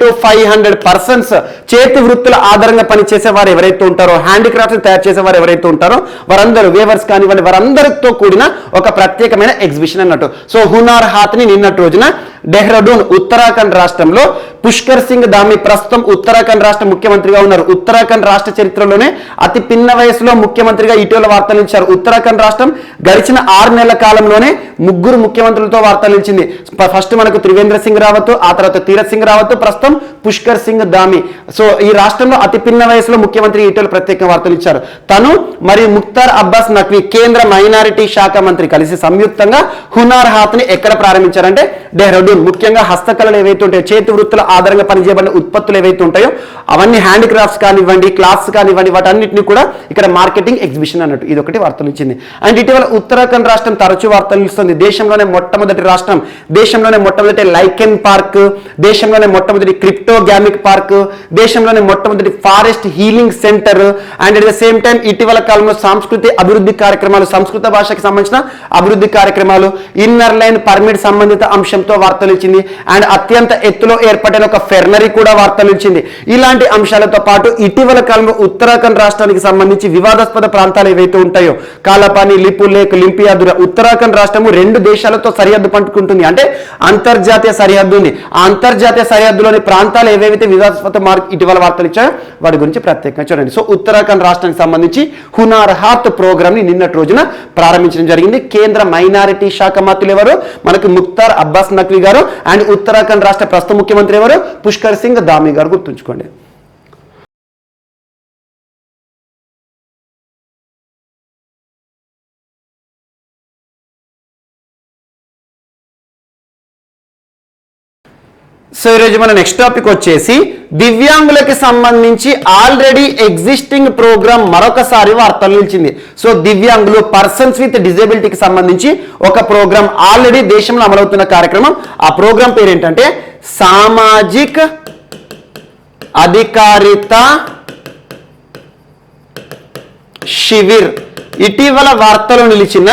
to 500 పర్సన్స్ చేతి వృత్తుల ఆధారంగా పనిచేసే వారు ఎవరైతే ఉంటారో, హ్యాండిక్రాఫ్ట్స్ తయారు చేసే వారు ఎవరైతే ఉంటారో వారందరూ, వేవర్స్ కానివ్వండి, వారందరితో కూడిన ఒక ప్రత్యేకమైన ఎగ్జిబిషన్ అన్నట్టు. సో హునార్ హాత్ ని నిన్నటి రోజున డెహ్రాడూన్, ఉత్తరాఖండ్ రాష్ట్రంలో పుష్కర్ సింగ్ ధామీ ప్రస్తుతం ఉత్తరాఖండ్ రాష్ట్ర ముఖ్యమంత్రిగా ఉన్నారు. ఉత్తరాఖండ్ రాష్ట్ర చరిత్రలోనే అతి పిన్న వయసులో ముఖ్యమంత్రిగా ఇటీవల వార్తలు ఇచ్చారు. ఉత్తరాఖండ్ రాష్ట్రం గడిచిన 6 నెలల కాలంలోనే 3 ముఖ్యమంత్రులతో వార్తలు ఇచ్చింది. ఫస్ట్ మనకు త్రివేంద్ర సింగ్ రావత్, ఆ తర్వాత తీరత్ సింగ్ రావత్, ప్రస్తుతం పుష్కర్ సింగ్ ధామీ. సో ఈ రాష్ట్రంలో అతి పిన్న వయసులో ముఖ్యమంత్రి ఇటీవల ప్రత్యేక వార్తలు ఇచ్చారు. తను మరియు ముఖ్తార్ అబ్బాస్ నఖ్వీ కేంద్ర మైనారిటీ శాఖ మంత్రి కలిసి సంయుక్తంగా హునార్ హాత్ ని ఎక్కడ ప్రారంభించారంటే డెహ్రాడూన్. ముఖ్యంగా హస్తకళలు ఏవైతే ఉంటాయో, చేతి వృత్తుల ఆధారంగా పనిచేయబడిన ఉత్పత్తులు ఏవైతే ఉంటాయో అవన్నీ, హ్యాండిక్రాఫ్ట్స్ కానివ్వండి, క్లాత్స్ కానివ్వండి, వాటన్నిటిని కూడా ఇక్కడ మార్కెటింగ్ ఎగ్జిబిషన్ అన్నట్టు. ఇది ఒకటి వార్తలు ఇచ్చింది. అండ్ ఇటీవల ఉత్తరాఖండ్ రాష్ట్రం తరచూ వార్తలు ఇస్తుంది. దేశంలోనే మొట్టమొదటి రాష్ట్రం, దేశంలోనే మొట్టమొదటి లైకెన్ పార్క్, దేశంలోనే మొట్టమొదటి క్రిప్టోగామిక్ పార్క్, దేశంలోనే మొట్టమొదటి forest healing centre. And at the same time ఇటీవల కాలంలో సంస్కృతి అభివృద్ధి కార్యక్రమాలు, సంస్కృత భాషకి సంబంధించిన అభివృద్ధి కార్యక్రమాలు, ఇన్నర్ లైన్ పర్మిట్ సంబంధిత అంశంతో వార్తలు ఇచ్చింది. అండ్ అత్యంత ఎత్తులో ఏర్పడిన ఒక ఫెర్నరీ కూడా వార్తలు ఇచ్చింది. ఇలాంటి అంశాలతో పాటు ఇటీవల కాలంలో ఉత్తరాఖండ్ రాష్ట్రానికి సంబంధించి వివాదాస్పద ప్రాంతాలు ఏవైతే ఉంటాయో, కాలాపాని, లిపు లేక్, లింపియాదుర, ఉత్తరాఖండ్ రాష్ట్రము 2 దేశాలతో సరిహద్దు పంచుకుంటుంది. అంటే అంతర్జాతీయ సరిహద్దు ఉంది. ఆ అంతర్జాతీయ సరిహద్దులోని ప్రాంతాలు ఏవైతే వివాదాస్పద ఇటీవల వార్తలు ఇచ్చాయో వాటి గురించి ప్రత్యేకంగా చూడండి. సో ఉత్తరాఖండ్ రాష్ట్రానికి సంబంధించి హునార్ హాత్ ప్రోగ్రామ్ ని నిన్నటి రోజున ప్రారంభించడం జరిగింది. కేంద్ర మైనారిటీ శాఖ మంత్రులు ఎవరు, మనకు ముఖ్తార్ అబ్బాస్ నఖ్వీ గారు. అండ్ ఉత్తరాఖండ్ రాష్ట్ర ప్రస్తుత ముఖ్యమంత్రి ఎవరు, పుష్కర్ సింగ్ ధామీ గారు. గుర్తుంచుకోండి. సో ఈరోజు మన నెక్స్ట్ టాపిక్ వచ్చేసి దివ్యాంగులకి సంబంధించి ఆల్రెడీ ఎగ్జిస్టింగ్ ప్రోగ్రామ్ మరొకసారి వార్తలు నిలిచింది. సో దివ్యాంగులు, పర్సన్స్ విత్ డిజేబిలిటీకి సంబంధించి ఒక ప్రోగ్రామ్ ఆల్రెడీ దేశంలో అమలవుతున్న కార్యక్రమం. ఆ ప్రోగ్రామ్ పేరు ఏంటంటే సామాజిక్ అధికారిత శివిర్. ఇటీవల వార్తలు నిలిచిన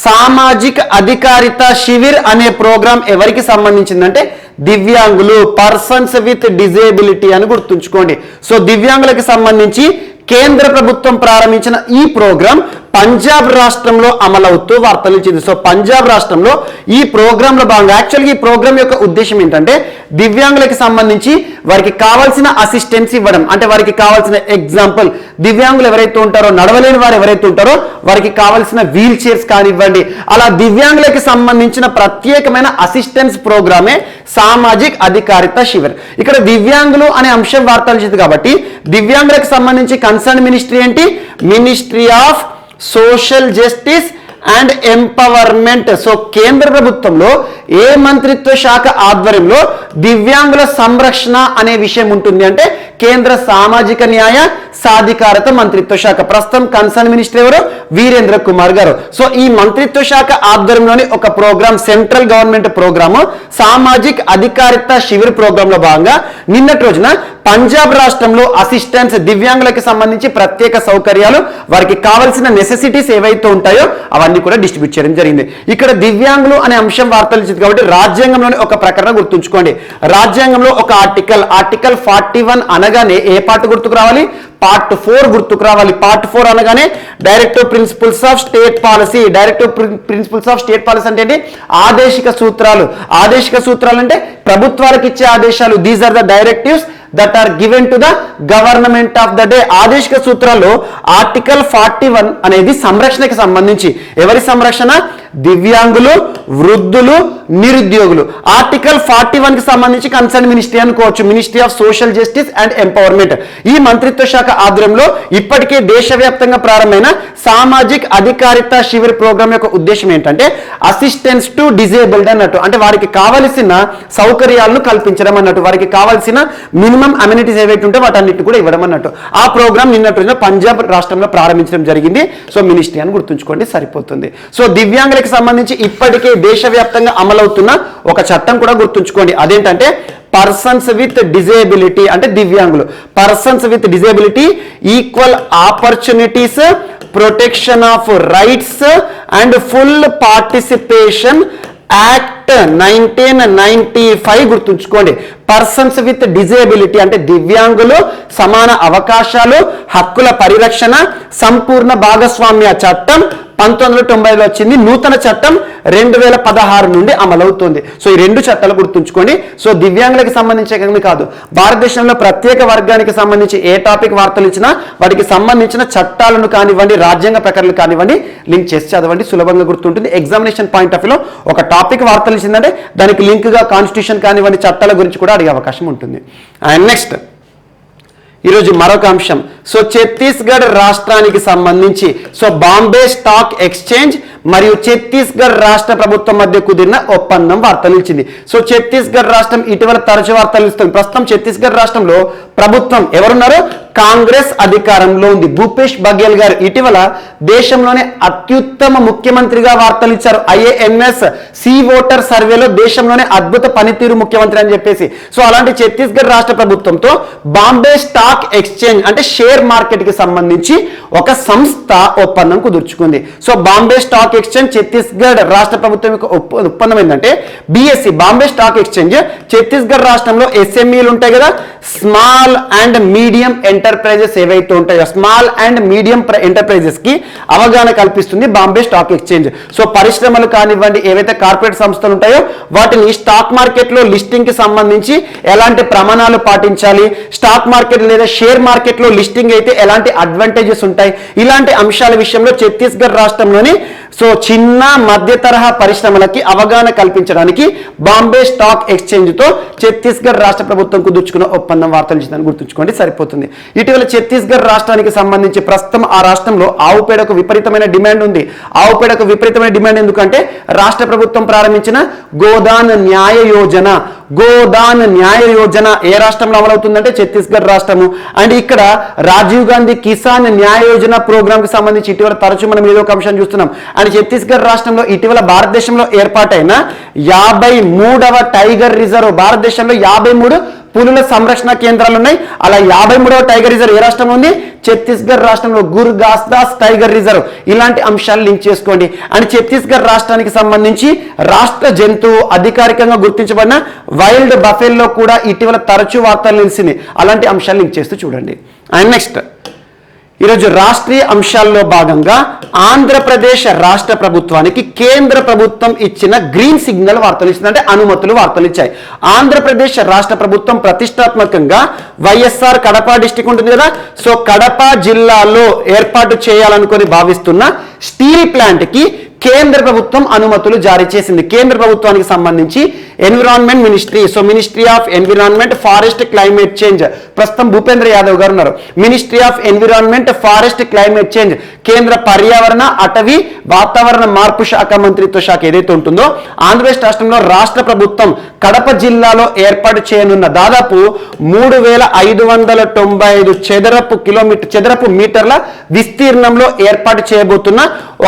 సామాజిక అధికారిత శివిర్ అనే ప్రోగ్రాం ఎవరికి సంబంధించిందంటే దివ్యాంగులు, పర్సన్స్ విత్ డిజేబిలిటీ అని గుర్తుంచుకోండి. సో దివ్యాంగులకు సంబంధించి కేంద్ర ప్రభుత్వం ప్రారంభించిన ఈ ప్రోగ్రాం పంజాబ్ రాష్ట్రంలో అమలవుతూ వార్తలు ఇచ్చింది. సో పంజాబ్ రాష్ట్రంలో ఈ ప్రోగ్రాంలో భాగంగా, యాక్చువల్గా ఈ ప్రోగ్రాం యొక్క ఉద్దేశం ఏంటంటే దివ్యాంగులకు సంబంధించి వారికి కావాల్సిన అసిస్టెన్స్ ఇవ్వడం. అంటే వారికి కావాల్సిన ఎగ్జాంపుల్, దివ్యాంగులు ఎవరైతే ఉంటారో, నడవలేని వారు ఎవరైతే ఉంటారో వారికి కావాల్సిన వీల్ చైర్స్ కానివ్వండి, అలా దివ్యాంగులకు సంబంధించిన ప్రత్యేకమైన అసిస్టెన్స్ ప్రోగ్రామే సామాజిక్ అధికారిత శివిర్. ఇక్కడ దివ్యాంగులు అనే అంశం వార్తలు ఇచ్చింది కాబట్టి దివ్యాంగులకు సంబంధించి కన్సర్న్ మినిస్ట్రీ ఏంటి, ministry of social justice and empowerment. So కేంద్ర ప్రభుత్వంలో ఏ మంత్రిత్వ శాఖ ఆధ్వర్యంలో దివ్యాంగుల సంరక్షణ అనే విషయం ఉంటుంది అంటే కేంద్ర సామాజిక న్యాయ సాధికారత మంత్రిత్వ శాఖ. ప్రస్తుతం కన్సర్న్ మినిస్టర్ ఎవరు, వీరేంద్ర కుమార్ గారు. సో ఈ మంత్రిత్వ శాఖ ఆధ్వర్యంలోని ఒక program, central government program Samajik Adhikarita Shivir program లో భాగంగా నిన్నటి రోజున పంజాబ్ రాష్ట్రంలో అసిస్టెన్స్, దివ్యాంగులకు సంబంధించి ప్రత్యేక సౌకర్యాలు, వారికి కావాల్సిన నెసెసిటీస్ ఏవైతే ఉంటాయో అవన్నీ కూడా డిస్ట్రిబ్యూట్ చేయడం జరిగింది. ఇక్కడ దివ్యాంగులు అనే అంశం వార్తలు ఇచ్చింది కాబట్టి రాజ్యాంగంలోని ఒక ప్రకటన గుర్తుంచుకోండి. రాజ్యాంగంలో ఒక ఆర్టికల్ 41 అనగానే ఏ పార్ట్ గుర్తుకు రావాలి, పార్ట్ 4 గుర్తుకు రావాలి. పార్ట్ 4 అనగానే directive principles of state policy. Directive principles of state policy అంటే ఏంటి, ఆదేశిక సూత్రాలు. ఆదేశిక సూత్రాలు అంటే ప్రభుత్వాలకు ఇచ్చే ఆదేశాలు. These are the directives that are given to the government of the day. ఆదేశిక సూత్రాల్లో ఆర్టికల్ 41 అనేది సంరక్షణకి సంబంధించి. ఎవరి సంరక్షణ, దివ్యాంగులు, వృద్ధులు, నిరుద్యోగులు. ఆర్టికల్ 41 కి సంబంధించి కన్సర్న్ మినిస్ట్రీ అనుకోవచ్చు, ministry of social justice and empowerment. ఈ మంత్రిత్వ శాఖ ఆధ్వర్యంలో ఇప్పటికే దేశవ్యాప్తంగా ప్రారంభమైన సామాజిక అధికారిత శిబిర్ ప్రోగ్రామ్ యొక్క ఉద్దేశం ఏంటంటే అసిస్టెన్స్ టు డిజేబుల్డ్ అన్నట్టు, అంటే వారికి కావలసిన సౌకర్యాలను కల్పించడం అన్నట్టు, వారికి కావాల్సిన మినిమం అమ్యూనిటీస్ ఏవైతే ఉంటే వాటన్నిటి కూడా ఇవ్వడం అన్నట్టు. ఆ ప్రోగ్రామ్ నిన్నటి పంజాబ్ రాష్ట్రంలో ప్రారంభించడం జరిగింది. సో మినిస్ట్రీ అని గుర్తుంచుకోండి, సరిపోతుంది. సో దివ్యాంగులకు సంబంధించి ఇప్పటికే దేశవ్యాప్తంగా అమలవుతున్న ఒక చట్టం కూడా గుర్తుంచుకోండి. అదేంటంటే పర్సన్స్ విత్ డిజేబిలిటీ, అంటే దివ్యాంగులు, persons with disability equal opportunities, protection of rights and full participation act 1995 గుర్తుంచుకోండి. పర్సన్స్ విత్ డిజేబిలిటీ అంటే దివ్యాంగులు, సమాన అవకాశాలు, హక్కుల పరిరక్షణ, సంపూర్ణ భాగస్వామ్య చట్టం 1990లో వచ్చింది. నూతన చట్టం 2016 నుండి అమలవుతుంది. సో ఈ రెండు చట్టాలు గుర్తుంచుకోండి. సో దివ్యాంగులకు సంబంధించి కాదు, భారతదేశంలో ప్రత్యేక వర్గానికి సంబంధించి ఏ టాపిక్ వార్తలు ఇచ్చినా వాటికి సంబంధించిన చట్టాలను కానివ్వండి, రాజ్యాంగ ప్రకటనలు కానివ్వండి, లింక్ చేసి చదవండి, సులభంగా గుర్తుంటుంది. ఎగ్జామినేషన్ పాయింట్ ఆఫ్ వ్యూలో ఒక టాపిక్ వార్తలు ఇచ్చిందంటే దానికి లింక్గా కాన్స్టిట్యూషన్ కానివ్వండి, చట్టాల గురించి కూడా అడిగే అవకాశం ఉంటుంది. అండ్ నెక్స్ట్ ఈరోజు మరొక అంశం. సో ఛత్తీస్గఢ్ రాష్ట్రానికి సంబంధించి సో బాంబే స్టాక్ ఎక్స్చేంజ్ మరియు ఛత్తీస్గఢ్ రాష్ట్ర ప్రభుత్వం మధ్య కుదిరిన ఒప్పందం వార్తలు ఇచ్చింది. సో ఛత్తీస్గఢ్ రాష్ట్రం ఇటీవల తరచు వార్తలు ఇస్తుంది. ప్రస్తుతం ఛత్తీస్గఢ్ రాష్ట్రంలో ప్రభుత్వం ఎవరున్నారు? కాంగ్రెస్ అధికారంలో ఉంది. భూపేష్ బఘేల్ గారు ఇటీవల దేశంలోనే అత్యుత్తమ ముఖ్యమంత్రిగా వార్తలు ఇచ్చారు. ఐఏఎన్ఎస్ సి ఓటర్ సర్వేలో దేశంలోనే అద్భుత పనితీరు ముఖ్యమంత్రి అని చెప్పేసి. సో అలాంటి ఛత్తీస్గఢ్ రాష్ట్ర ప్రభుత్వంతో బాంబే స్టాక్ ఎక్స్చేంజ్ అంటే షేర్ మార్కెట్ కి సంబంధించి ఒక సంస్థ ఒప్పందం కుదుర్చుకుంది. So Bombay stock exchange Chhattisgarh రాష్ట్ర ప్రభుత్వం యొక్క ఒప్పందం ఏంటంటే BSE Bombay stock exchange Chhattisgarh రాష్ట్రంలో ఎస్ఎంఈలు ఉంటాయి కదా, స్మాల్ అండ్ మీడియం ఎంటర్ప్రైజెస్ ఏవైతే ఉంటాయో స్మాల్ అండ్ మీడియం ఎంటర్ప్రైజెస్ కి అవగాహన కల్పిస్తుంది బాంబే స్టాక్ ఎక్స్చేంజ్. సో పరిశ్రమలు కానివ్వండి, ఏవైతే కార్పొరేట్ సంస్థలు ఉంటాయో వాటిని స్టాక్ మార్కెట్ లో లిస్టింగ్ కి సంబంధించి ఎలాంటి ప్రమాణాలు పాటించాలి, స్టాక్ మార్కెట్ లేదా షేర్ మార్కెట్ లో లిస్టింగ్ అయితే ఎలాంటి అడ్వాంటేజెస్ ఉంటాయి, ఇలాంటి అంశాల విషయంలో ఛత్తీస్గఢ్ రాష్ట్రంలోని సో చిన్న మధ్య తరహా పరిశ్రమలకి అవగాహన కల్పించడానికి బాంబే స్టాక్ ఎక్స్చేంజ్ తో ఛత్తీస్గఢ్ రాష్ట్ర ప్రభుత్వం కుదుర్చుకున్న ఒప్పందం వార్తలు ఇచ్చిందని గుర్తుంచుకోండి, సరిపోతుంది. ఇటీవల ఛత్తీస్గఢ్ రాష్ట్రానికి సంబంధించి ప్రస్తుతం ఆ రాష్ట్రంలో ఆవు పేడకు విపరీతమైన డిమాండ్ ఉంది. ఆవు పేడకు విపరీతమైన డిమాండ్ ఎందుకంటే రాష్ట్ర ప్రభుత్వం ప్రారంభించిన గోదాన్ న్యాయ యోజన, గోదాన్ న్యాయ యోజన ఏ రాష్ట్రంలో అమలవుతుందంటే ఛత్తీస్గఢ్ రాష్ట్రము. అండ్ ఇక్కడ రాజీవ్ గాంధీ కిసాన్ న్యాయ యోజన ప్రోగ్రామ్ కి సంబంధించి ఇటీవల తరచూ మనం ఏదో ఒక అంశాన్ని చూస్తున్నాం. అండ్ ఛత్తీస్గఢ్ రాష్ట్రంలో ఇటీవల భారతదేశంలో ఏర్పాటైన 53వ టైగర్ రిజర్వ్, భారతదేశంలో 53 పులుల సంరక్షణ కేంద్రాలు ఉన్నాయి. అలా 53వ టైగర్ రిజర్వ్ ఏ రాష్ట్రంలో ఉంది? ఛత్తీస్గఢ్ రాష్ట్రంలో గుర్ గాస్దాస్ టైగర్ రిజర్వ్. ఇలాంటి అంశాలు లింక్ చేసుకోండి. అండ్ ఛత్తీస్గఢ్ రాష్ట్రానికి సంబంధించి రాష్ట్ర జంతువు అధికారికంగా గుర్తించబడిన వైల్డ్ బఫెల్లో కూడా ఇటీవల తరచూ వార్తలు నిలిచింది. అలాంటి అంశాలు లింక్ చేస్తూ చూడండి. అండ్ నెక్స్ట్ ఈరోజు రాష్ట్రీయ అంశాల్లో భాగంగా ఆంధ్రప్రదేశ్ రాష్ట్ర ప్రభుత్వానికి కేంద్ర ప్రభుత్వం ఇచ్చిన గ్రీన్ సిగ్నల్ వార్తలు ఇచ్చింది, అంటే అనుమతులు వార్తలు ఇచ్చాయి. ఆంధ్రప్రదేశ్ రాష్ట్ర ప్రభుత్వం ప్రతిష్టాత్మకంగా వైఎస్ఆర్ కడప డిస్టిక్ ఉంటుంది కదా, సో కడప జిల్లాలో ఏర్పాటు చేయాలనుకొని భావిస్తున్న స్టీల్ ప్లాంట్ కి కేంద్ర ప్రభుత్వం అనుమతులు జారీ చేసింది. కేంద్ర ప్రభుత్వానికి సంబంధించి environment ministry, so ministry of environment forest climate change, ప్రస్తుతం భూపేంద్ర యాదవ్ గారు ఉన్నారు. Ministry of environment forest climate change, కేంద్ర పర్యావరణ అటవీ వాతావరణ మార్పు శాఖ మంత్రిత్వ శాఖ ఏదైతే ఉంటుందో ఆంధ్రప్రదేశ్ రాష్ట్రంలో రాష్ట్ర ప్రభుత్వం కడప జిల్లాలో ఏర్పాటు చేయనున్న దాదాపు 3595 చదరపు మీటర్ల విస్తీర్ణంలో ఏర్పాటు చేయబోతున్న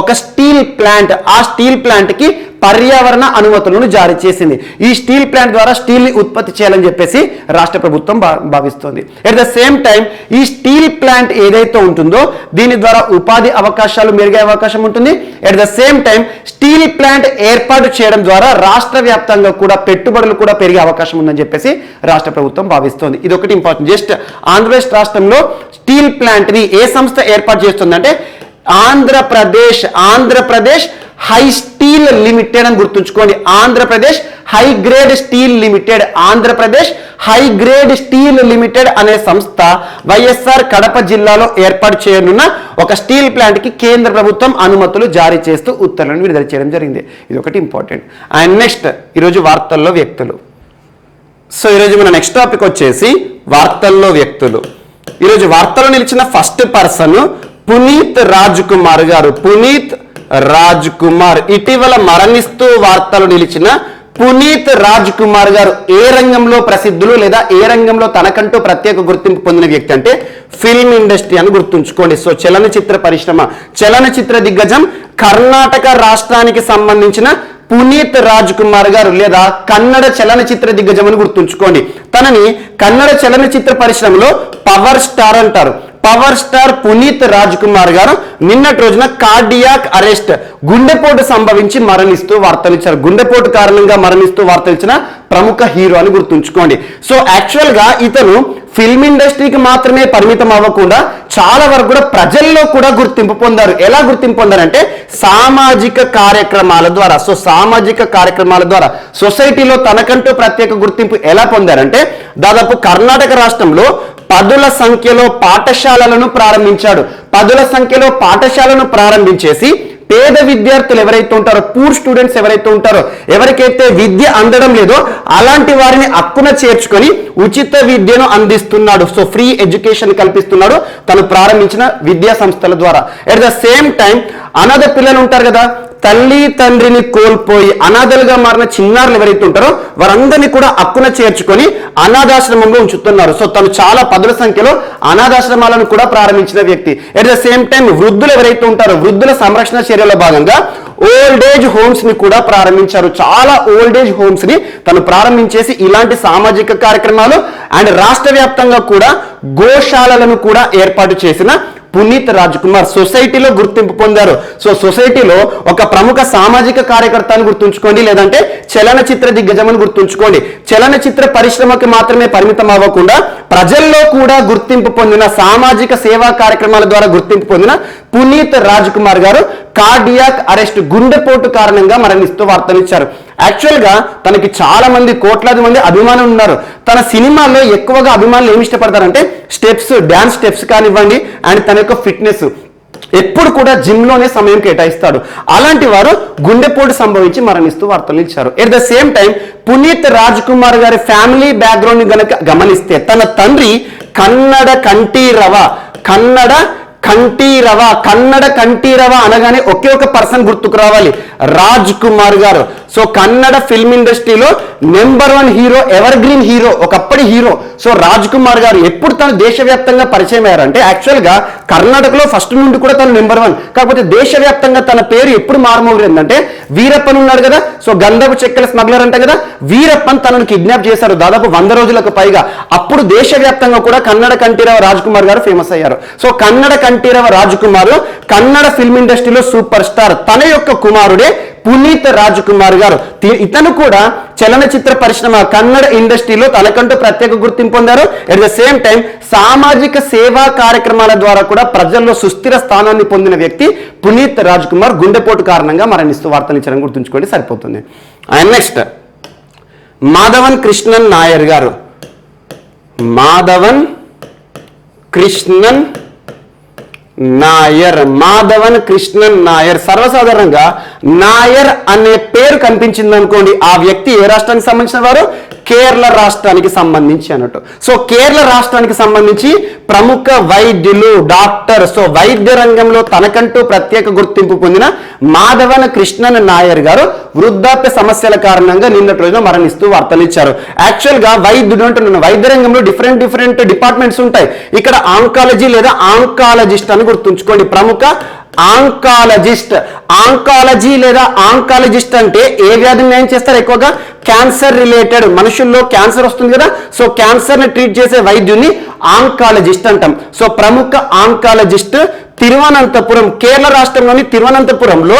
ఒక స్టీల్ ప్లాంట్, ఆ స్టీల్ ప్లాంట్ కి పర్యావరణ అనుమతులను జారీ చేసింది. ఈ స్టీల్ ప్లాంట్ ద్వారా స్టీల్ ని ఉత్పత్తి చేయాలని చెప్పేసి రాష్ట్ర ప్రభుత్వం భావిస్తోంది. ఎట్ ద సేమ్ టైం ఈ స్టీల్ ప్లాంట్ ఏదైతే ఉంటుందో దీని ద్వారా ఉపాధి అవకాశాలు మెరుగే అవకాశం ఉంటుంది. At the same time steel plant ఏర్పాటు చేయడం ద్వారా రాష్ట్ర వ్యాప్తంగా కూడా పెట్టుబడులు కూడా పెరిగే అవకాశం ఉందని చెప్పేసి రాష్ట్ర ప్రభుత్వం భావిస్తోంది. ఇది ఒకటి ఇంపార్టెంట్. జస్ట్ ఆంధ్రప్రదేశ్ రాష్ట్రంలో స్టీల్ ప్లాంట్ ని ఏ సంస్థ ఏర్పాటు చేస్తుందంటే ఆంధ్రప్రదేశ్ హై స్టీల్ లిమిటెడ్ అని గుర్తుంచుకోండి. Andhra Pradesh high grade steel limited, Andhra Pradesh high grade steel limited అనే సంస్థ వైఎస్ఆర్ కడప జిల్లాలో ఏర్పాటు చేయనున్న ఒక స్టీల్ ప్లాంట్ కి కేంద్ర ప్రభుత్వం అనుమతులు జారీ చేస్తూ ఉత్తర్వులను విడుదల చేయడం జరిగింది. ఇది ఒకటి ఇంపార్టెంట్. అండ్ నెక్స్ట్ ఈరోజు వార్తల్లో వ్యక్తులు. సో ఈరోజు మన నెక్స్ట్ టాపిక్ వచ్చేసి వార్తల్లో వ్యక్తులు. ఈరోజు వార్తల్లో నిలిచిన ఫస్ట్ పర్సన్ పునీత్ రాజ్ కుమార్ గారు. పునీత్ రాజ్ కుమార్ ఇటీవల మరణిస్తూ వార్తలు నిలిచిన పునీత్ రాజ్ కుమార్ గారు ఏ రంగంలో ప్రసిద్ధులు లేదా ఏ రంగంలో తనకంటూ ప్రత్యేక గుర్తింపు పొందిన వ్యక్తి అంటే ఫిల్మ్ ఇండస్ట్రీ అని గుర్తుంచుకోండి. సో చలనచిత్ర పరిశ్రమ, చలనచిత్ర దిగ్గజం కర్ణాటక రాష్ట్రానికి సంబంధించిన పునీత్ రాజ్ కుమార్ గారు లేదా కన్నడ చలనచిత్ర దిగ్గజం అని గుర్తుంచుకోండి. తనని కన్నడ చలనచిత్ర పరిశ్రమలో పవర్ స్టార్ అంటారు. పవర్ స్టార్ పునీత్ రాజ్ కుమార్ గారు నిన్నటి రోజున కార్డియాక్ అరెస్ట్, గుండెపోటు సంభవించి మరణిస్తూ వార్తలు ఇచ్చారు. గుండెపోటు కారణంగా మరణిస్తూ వార్తలు ఇచ్చిన ప్రముఖ హీరో అని గుర్తుంచుకోండి. సో యాక్చువల్ గా ఇతను ఫిల్మ్ ఇండస్ట్రీకి మాత్రమే పరిమితం అవ్వకుండా చాలా వరకు కూడా ప్రజల్లో కూడా గుర్తింపు పొందారు. ఎలా గుర్తింపు పొందారంటే సామాజిక కార్యక్రమాల ద్వారా. సో సామాజిక కార్యక్రమాల ద్వారా సొసైటీలో తనకంటూ ప్రత్యేక గుర్తింపు ఎలా పొందారంటే దాదాపు కర్ణాటక రాష్ట్రంలో పదుల సంఖ్యలో పాఠశాలలను ప్రారంభించాడు. పదుల సంఖ్యలో పాఠశాలను ప్రారంభించేసి పేద విద్యార్థులు ఎవరైతే ఉంటారో, పూర్ స్టూడెంట్స్ ఎవరైతే ఉంటారో, ఎవరికైతే విద్య అందడం లేదో అలాంటి వారిని హక్కున చేర్చుకొని ఉచిత విద్యను అందిస్తున్నాడు. సో ఫ్రీ ఎడ్యుకేషన్ కల్పిస్తున్నాడు తను ప్రారంభించిన విద్యా సంస్థల ద్వారా. ఎట్ ద సేమ్ టైం అనాథ పిల్లలు ఉంటారు కదా, తల్లి తండ్రిని కోల్పోయి అనాథలుగా మారిన చిన్నారులు ఎవరైతే ఉంటారో వారందరినీ కూడా హక్కున చేర్చుకొని అనాథాశ్రమంలో ఉంచుతున్నారు. సో తను చాలా పదుల సంఖ్యలో అనాథాశ్రమాలను కూడా ప్రారంభించిన వ్యక్తి. ఎట్ ద సేమ్ టైం వృద్ధులు ఎవరైతే ఉంటారో వృద్ధుల సంరక్షణ చర్యలో భాగంగా ఓల్డ్ ఏజ్ హోమ్స్ ని కూడా ప్రారంభించారు. చాలా ఓల్డ్ ఏజ్ హోమ్స్ ని తను ప్రారంభించేసి ఇలాంటి సామాజిక కార్యక్రమాలు అండ్ రాష్ట్ర వ్యాప్తంగా కూడా గోశాలలను కూడా ఏర్పాటు చేసిన పునీత్ రాజ్ కుమార్ సొసైటీలో గుర్తింపు పొందారు. సో సొసైటీలో ఒక ప్రముఖ సామాజిక కార్యకర్త అని గుర్తుంచుకోండి, లేదంటే చలనచిత్ర దిగ్గజం అని గుర్తుంచుకోండి. చలనచిత్ర పరిశ్రమకి మాత్రమే పరిమితం అవ్వకుండా ప్రజల్లో కూడా గుర్తింపు పొందిన సామాజిక సేవా కార్యక్రమాల ద్వారా గుర్తింపు పొందిన పునీత్ రాజ్ కుమార్ గారు కార్డియాక్ అరెస్ట్, గుండెపోటు కారణంగా మరణిస్తూ వార్తనిచ్చారు. యాక్చువల్ గా తనకి చాలా మంది, కోట్లాది మంది అభిమానులు ఉన్నారు. తన సినిమాల్లో ఎక్కువగా అభిమానులు ఏమి ఇష్టపడతారంటే స్టెప్స్, డాన్స్ స్టెప్స్ కానివ్వండి అండ్ తన యొక్క ఫిట్నెస్, ఎప్పుడు కూడా జిమ్ లోనే సమయం కేటాయిస్తాడు. అలాంటి వారు గుండెపోటు సంభవించి మరణిస్తూ వార్తలు ఇచ్చారు. At the same time Puneeth Raj Kumar గారి ఫ్యామిలీ బ్యాక్గ్రౌండ్ గనక గమనిస్తే తన తండ్రి కన్నడ కంఠీరవ అనగానే ఒకే ఒక పర్సన్ గుర్తుకు రావాలి, రాజ్ కుమార్ గారు. సో కన్నడ ఫిల్మ్ ఇండస్ట్రీలో number 1 hero, ever green hero, ఒకప్పటి హీరో. సో రాజ్ కుమార్ గారు ఎప్పుడు తను దేశవ్యాప్తంగా పరిచయం అయ్యారంటే యాక్చువల్ గా కర్ణాటకలో ఫస్ట్ నుండి కూడా తను నెంబర్ 1. కాకపోతే దేశవ్యాప్తంగా తన పేరు ఎప్పుడు మారుమోగిందంటే వీరప్పన్ ఉన్నాడు కదా, సో గంధపు చెక్కల స్మగ్లర్ అంట కదా, వీరప్పన్ తనను కిడ్నాప్ చేశారు దాదాపు 100 రోజులకు పైగా. అప్పుడు దేశవ్యాప్తంగా కూడా కన్నడ కంఠీరవ రాజ్ కుమార్ గారు ఫేమస్ అయ్యారు. సో కన్నడ కంఠీరవ రాజ్ కుమార్ కన్నడ ఫిల్మ్ ఇండస్ట్రీలో సూపర్ స్టార్. తన యొక్క కుమారుడే పునీత్ రాజ్ కుమార్ గారు. ఇతను కూడా చలనచిత్ర పరిశ్రమ, కన్నడ ఇండస్ట్రీలో తనకంటూ ప్రత్యేక గుర్తింపు పొందారు. ఎట్ ద సేమ్ టైం సామాజిక సేవా కార్యక్రమాల ద్వారా కూడా ప్రజల్లో సుస్థిర స్థానాన్ని పొందిన వ్యక్తి పునీత్ రాజ్ కుమార్. గుండెపోటు కారణంగా మరణిస్తూ వార్తనిచ్చారని గుర్తుంచుకోండి సరిపోతుంది. అండ్ నెక్స్ట్ మాధవన్ కృష్ణన్ నాయర్ గారు. మాధవన్ కృష్ణన్ నాయర్ సర్వసాధారణంగా నాయర్ అనే పేరు కనిపించింది అనుకోండి, ఆ వ్యక్తి ఏ రాష్ట్రానికి సంబంధించిన వారు? కేరళ రాష్ట్రానికి సంబంధించి అన్నట్టు. సో కేరళ రాష్ట్రానికి సంబంధించి ప్రముఖ వైద్యులు, డాక్టర్. సో వైద్య రంగంలో తనకంటూ ప్రత్యేక గుర్తింపు పొందిన మాధవన్ కృష్ణన్ నాయర్ గారు వృద్ధాప్య సమస్యల కారణంగా నిన్నటి రోజున మరణిస్తూ వార్తలు ఇచ్చారు. యాక్చువల్ గా వైద్యుడు అంటున్నాను, వైద్య రంగంలో డిఫరెంట్ డిపార్ట్మెంట్స్ ఉంటాయి. ఇక్కడ ఆంకాలజీ లేదా ఆంకాలజిస్ట్ అని గుర్తుంచుకోండి. ప్రముఖ ఆంకాలజీ లేదా ఆంకాలజిస్ట్ అంటే ఏ వ్యాధిని నయం చేస్తారు? ఎక్కువగా క్యాన్సర్ రిలేటెడ్, మనుషుల్లో క్యాన్సర్ వస్తుంది కదా, సో క్యాన్సర్ ని ట్రీట్ చేసే వైద్యుని ఆంకాలజిస్ట్ అంటాం. సో ప్రముఖ ఆంకాలజిస్ట్ తిరువనంతపురం, కేరళ రాష్ట్రంలోని తిరువనంతపురంలో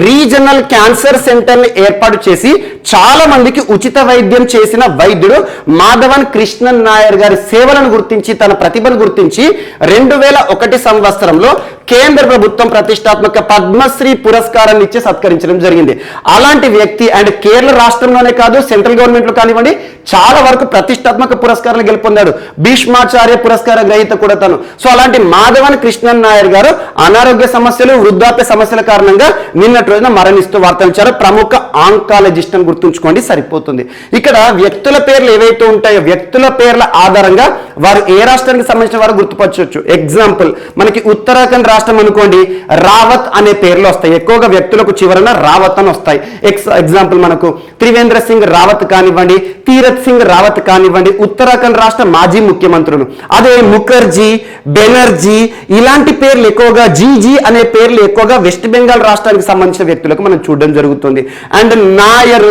రీజనల్ క్యాన్సర్ సెంటర్ ని ఏర్పాటు చేసి చాలా మందికి ఉచిత వైద్యం చేసిన వైద్యుడు మాధవన్ కృష్ణన్ నాయర్ గారి సేవలను గుర్తించి, తన ప్రతిభను గుర్తించి 2001 సంవత్సరంలో కేంద్ర ప్రభుత్వం ప్రతిష్టాత్మక పద్మశ్రీ పురస్కారాన్ని ఇచ్చి సత్కరించడం జరిగింది. అలాంటి వ్యక్తి అండ్ కేరళ రాష్ట్రంలోనే కాదు, సెంట్రల్ గవర్నమెంట్ లో కానివ్వండి, చాలా వరకు ప్రతిష్టాత్మక పురస్కారాలు గెలుపొందాడు. భీష్మాచార్య పురస్కార గ్రహీత కూడా తను. సో అలాంటి మాధవన్ కృష్ణన్ నాయర్ గారు అనారోగ్య సమస్యలు, వృద్ధాప్య సమస్యల కారణంగా నిన్నటి రోజున మరణిస్తూ వార్తలు ఇచ్చారు. ప్రముఖ ఆంకాలజిస్ట్ అని గుర్తుంచుకోండి, సరిపోతుంది. ఇక్కడ వ్యక్తుల పేర్లు ఏవైతే ఉంటాయో, వ్యక్తుల పేర్ల ఆధారంగా వారు ఏ రాష్ట్రానికి సంబంధించిన వారు గుర్తుపరచవచ్చు. ఎగ్జాంపుల్, మనకి ఉత్తరాఖండ్ రాష్ట్రం అనుకోండి, రావత్ అనే పేర్లు వస్తాయి. ఎక్కువగా వ్యక్తులకు చివరన రావత్ అని వస్తాయి. ఎగ్జాంపుల్ మనకు త్రివేంద్ర సింగ్ రావత్ కానివ్వండి, తీరత్ సింగ్ రావత్ కానివ్వండి, ఉత్తరాఖండ్ రాష్ట్ర మాజీ ముఖ్యమంత్రులు. అదే ముఖర్జీ, బెనర్జీ ఇలాంటి పేర్లు ఎక్కువగా, జీజీ అనే పేర్లు ఎక్కువగా వెస్ట్ బెంగాల్ రాష్ట్రానికి సంబంధించిన వ్యక్తులకు మనం చూడడం జరుగుతుంది. అండ్ నాయర్,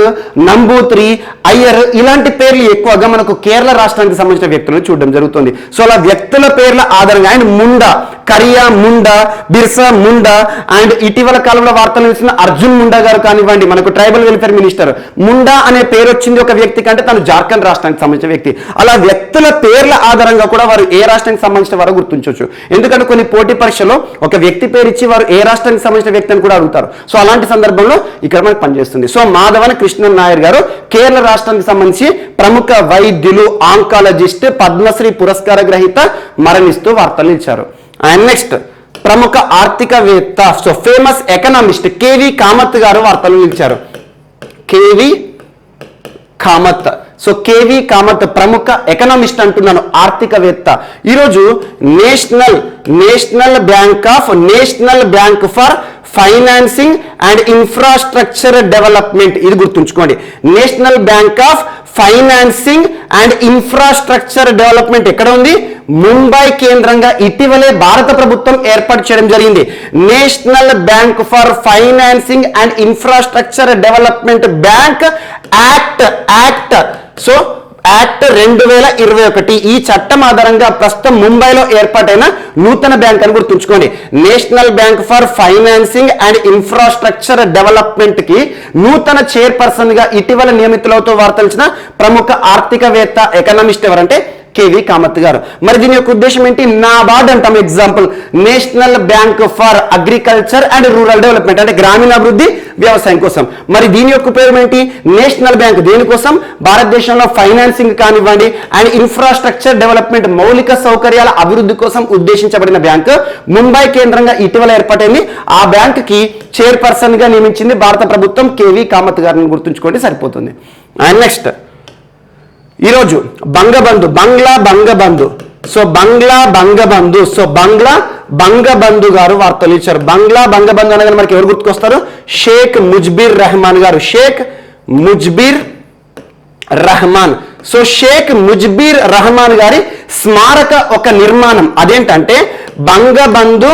నంబూత్రి, అయ్యర్ ఇలాంటి పేర్లు ఎక్కువగా మనకు కేరళ రాష్ట్రానికి సంబంధించిన వ్యక్తులను చూడడం జరుగుతుంది. సో అలా వ్యక్తుల పేర్ల ఆధారంగా అండ్ ముండా, కరియా ముండా, బిర్సా ముండా అండ్ ఇటీవల కాలంలో వార్తలు ఇస్తున్న అర్జున్ ముండా గారు కానివ్వండి, మనకు ట్రైబల్ వెల్ఫేర్ మినిస్టర్. ముండా అనే పేరు వచ్చింది ఒక వ్యక్తి కంటే తను జార్ఖండ్ రాష్ట్రానికి సంబంధించిన వ్యక్తి. అలా వ్యక్తుల పేర్ల ఆధారంగా కూడా వారు ఏ రాష్ట్రానికి సంబంధించిన వారు గుర్తించవచ్చు. ఎందుకంటే కొన్ని పోటీ పరీక్షలో ఒక వ్యక్తి పేరు ఇచ్చి వారు ఏ రాష్ట్రానికి సంబంధించిన వ్యక్తి అని కూడా అడుగుతారు. సో అలాంటి సందర్భంలో ఇక్కడ మనకు పనిచేస్తుంది. సో మాధవన్ కృష్ణన్ నాయర్ గారు కేరళ రాష్ట్రానికి సంబంధించి ప్రముఖ వైద్యులు, ఆంకాలజిస్ట్, పద్మశ్రీ పురస్కార గ్రహీత, మరణిస్తూ వార్తలు ఇచ్చారు. అండ్ నెక్స్ట్ ప్రముఖ ఆర్థికవేత్త, so famous economist K V Kamath గారు వార్తలు నిలిచారు. K V Kamath. So K V Kamath ప్రముఖ ఎకనామిస్ట్ అంటున్నాను, ఆర్థికవేత్త. ఈరోజు national bank for financing and infrastructure development, ఇది గుర్తుంచుకోండి. National bank of financing and infrastructure development ఎక్కడ ఉంది? ముంబై కేంద్రంగా ఇటీవలే భారత ప్రభుత్వం ఏర్పాటు చేయడం జరిగింది. National bank for financing and infrastructure development bank act. So act 2021 ఈ చట్టం ఆధారంగా ప్రస్తుతం ముంబైలో ఏర్పాటైన నూతన బ్యాంక్ అని గుర్తుంచుకోండి. National bank for financing and infrastructure development కి నూతన చైర్పర్సన్ గా ఇటీవల నియమితులవుతూ వార్తలిచ్చిన ప్రముఖ ఆర్థికవేత్త, ఎకనామిస్ట్ ఎవరంటే కేవి కామత్ గారు. మరి దీని యొక్క ఉద్దేశం ఏంటి? నాబార్డ్ అంటాం. Example, national bank for agriculture and rural development, అంటే గ్రామీణాభివృద్ధి, వ్యవసాయం కోసం. మరి దీని యొక్క ఉపయోగం ఏంటి? నేషనల్ బ్యాంక్ దేనికోసం? భారతదేశంలో ఫైనాన్సింగ్ కానివ్వండి అండ్ ఇన్ఫ్రాస్ట్రక్చర్ డెవలప్మెంట్, మౌలిక సౌకర్యాల అభివృద్ధి కోసం ఉద్దేశించబడిన బ్యాంక్. ముంబై కేంద్రంగా ఇటీవల ఏర్పాటైంది. ఆ బ్యాంక్ కి చైర్పర్సన్ గా నియమించింది భారత ప్రభుత్వం కేవి కామత్ గారిని గుర్తుంచుకోండి, సరిపోతుంది. అండ్ నెక్స్ట్ ఈరోజు బంగ్లా బంగబంధు గారు వార్తలు ఇచ్చారు. బంగ్లా బంగబంధు అనగానే మనకి ఎవరు గుర్తుకొస్తారు? షేక్ ముజ్బిర్ రెహమాన్ గారు. షేక్ ముజ్బిర్ రెహమాన్. సో షేక్ ముజ్బిర్ రెహమాన్ గారి స్మారక ఒక నిర్మాణం. అదేంటంటే బంగబంధు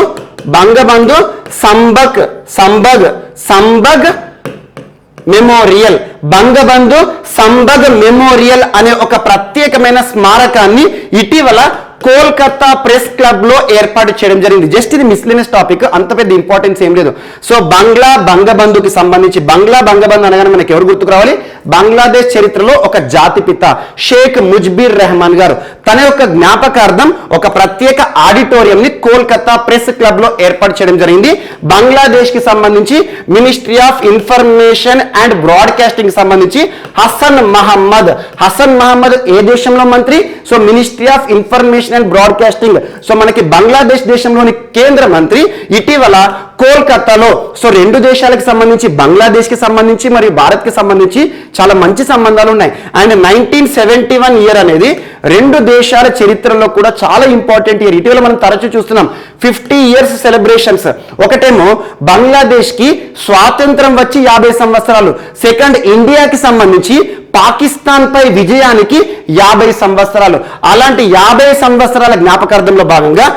సంబగ్ మెమోరియల్. బంగబంధు సంబగ్ మెమోరియల్ అనే ఒక ప్రత్యేకమైన స్మారకాన్ని ఇటీవల కోల్కతా ప్రెస్ క్లబ్ లో ఏర్పాటు చేయడం జరిగింది. జస్ట్ ఇది మిస్లినియస్ టాపిక్, అంత పెద్ద ఇంపార్టెన్స్ ఏం లేదు. సో బంగబంధుకి సంబంధించి, బంగబంధు అనగానే మనకి ఎవరు గుర్తుకు రావాలి? బంగ్లాదేశ్ చరిత్రలో ఒక జాతిపిత షేక్ ముజ్బిర్ రెహమాన్ గారు తన యొక్క జ్ఞాపకార్థం ఒక ప్రత్యేక ఆడిటోరియం ని కోల్కతా ప్రెస్ క్లబ్ లో ఏర్పాటు చేయడం జరిగింది. బంగ్లాదేశ్ కి సంబంధించి ministry of information and broadcasting సంబంధించి హసన్ మహమ్మద్ ఏ దేశంలో మంత్రి? So ministry of information and broadcasting. So మనకి బంగ్లాదేశ్ దేశంలోని కేంద్ర మంత్రి ఇటీవల కోల్కతాలో. సో రెండు దేశాలకు సంబంధించి, బంగ్లాదేశ్ కి సంబంధించి మరియు భారత్ కి సంబంధించి చాలా మంచి సంబంధాలు ఉన్నాయి. అండ్ 1971 ఇయర్ అనేది రెండు దేశాల చరిత్రలో కూడా చాలా ఇంపార్టెంట్ ఇయర్. ఇటీవల మనం తరచూ చూస్తున్నాం 50 ఇయర్స్ సెలబ్రేషన్స్. ఒకటేమో బంగ్లాదేశ్ కి స్వాతంత్రం వచ్చి 50 సంవత్సరాలు. సెకండ్, ఇండియాకి సంబంధించి పాకిస్తాన్ పై విజయానికి 50 సంవత్సరాలు. అలాంటి 50 సంవత్సరాల జ్ఞాపకార్థంలో భాగంగా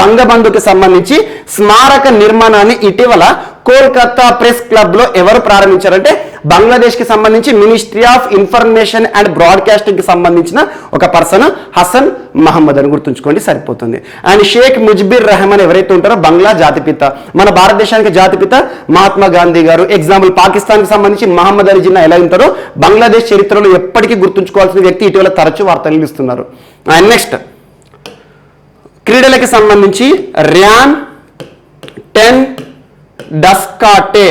బంగబంధుకి సంబంధించి స్మారక నిర్మాణాన్ని ఇటీవల కోల్కతా ప్రెస్ క్లబ్ లో ఎవరు ప్రారంభించారంటే బంగ్లాదేశ్ కి సంబంధించి ministry of information and broadcasting కి సంబంధించిన ఒక పర్సన్ హసన్ మహమ్మద్ అని గుర్తుంచుకోండి, సరిపోతుంది. అండ్ షేక్ ముజ్బిర్ రెహమాన్ ఎవరైతే ఉంటారో బంగ్లా జాతిపిత. మన భారతదేశానికి జాతిపిత మహాత్మా గాంధీ గారు. ఎగ్జాంపుల్, పాకిస్తాన్ కి సంబంధించి మహమ్మద్ అలీ జిన్నా ఎలా ఉంటారో బంగ్లాదేశ్ చరిత్రలో ఎప్పటికీ గుర్తుంచుకోవాల్సిన వ్యక్తి ఇటీవల తరచూ వార్తలు ఇస్తున్నారు. అండ్ నెక్స్ట్ క్రీడలకు సంబంధించి ర్యాన్ డస్కాటే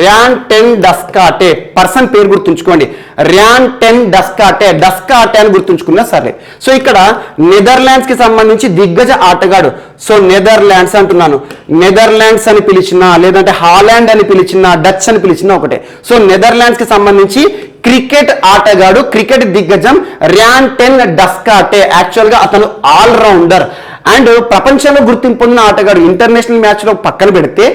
ర్యాన్ 10 డస్కాటే పర్సన్ పేరు గుర్తుంచుకోండి. ర్యాన్ 10 డస్కాటే అని గుర్తుంచుకున్నా సరే. సో ఇక్కడ నెదర్లాండ్స్ కి సంబంధించి దిగ్గజ ఆటగాడు. సో నెదర్లాండ్స్ అంటున్నాను, నెదర్లాండ్స్ అని పిలిచినా లేదంటే హాలాండ్ అని పిలిచినా డచ్ అని పిలిచినా ఒకటే. సో నెదర్లాండ్స్ కి సంబంధించి క్రికెట్ ఆటగాడు, క్రికెట్ దిగ్గజం ర్యాన్ 10 డస్కాటే. యాక్చువల్ గా అతను ఆల్రౌండర్ అండ్ ప్రపంచంలో గుర్తింపు పొందిన ఆటగాడు. ఇంటర్నేషనల్ మ్యాచ్ లో పక్కన పెడితే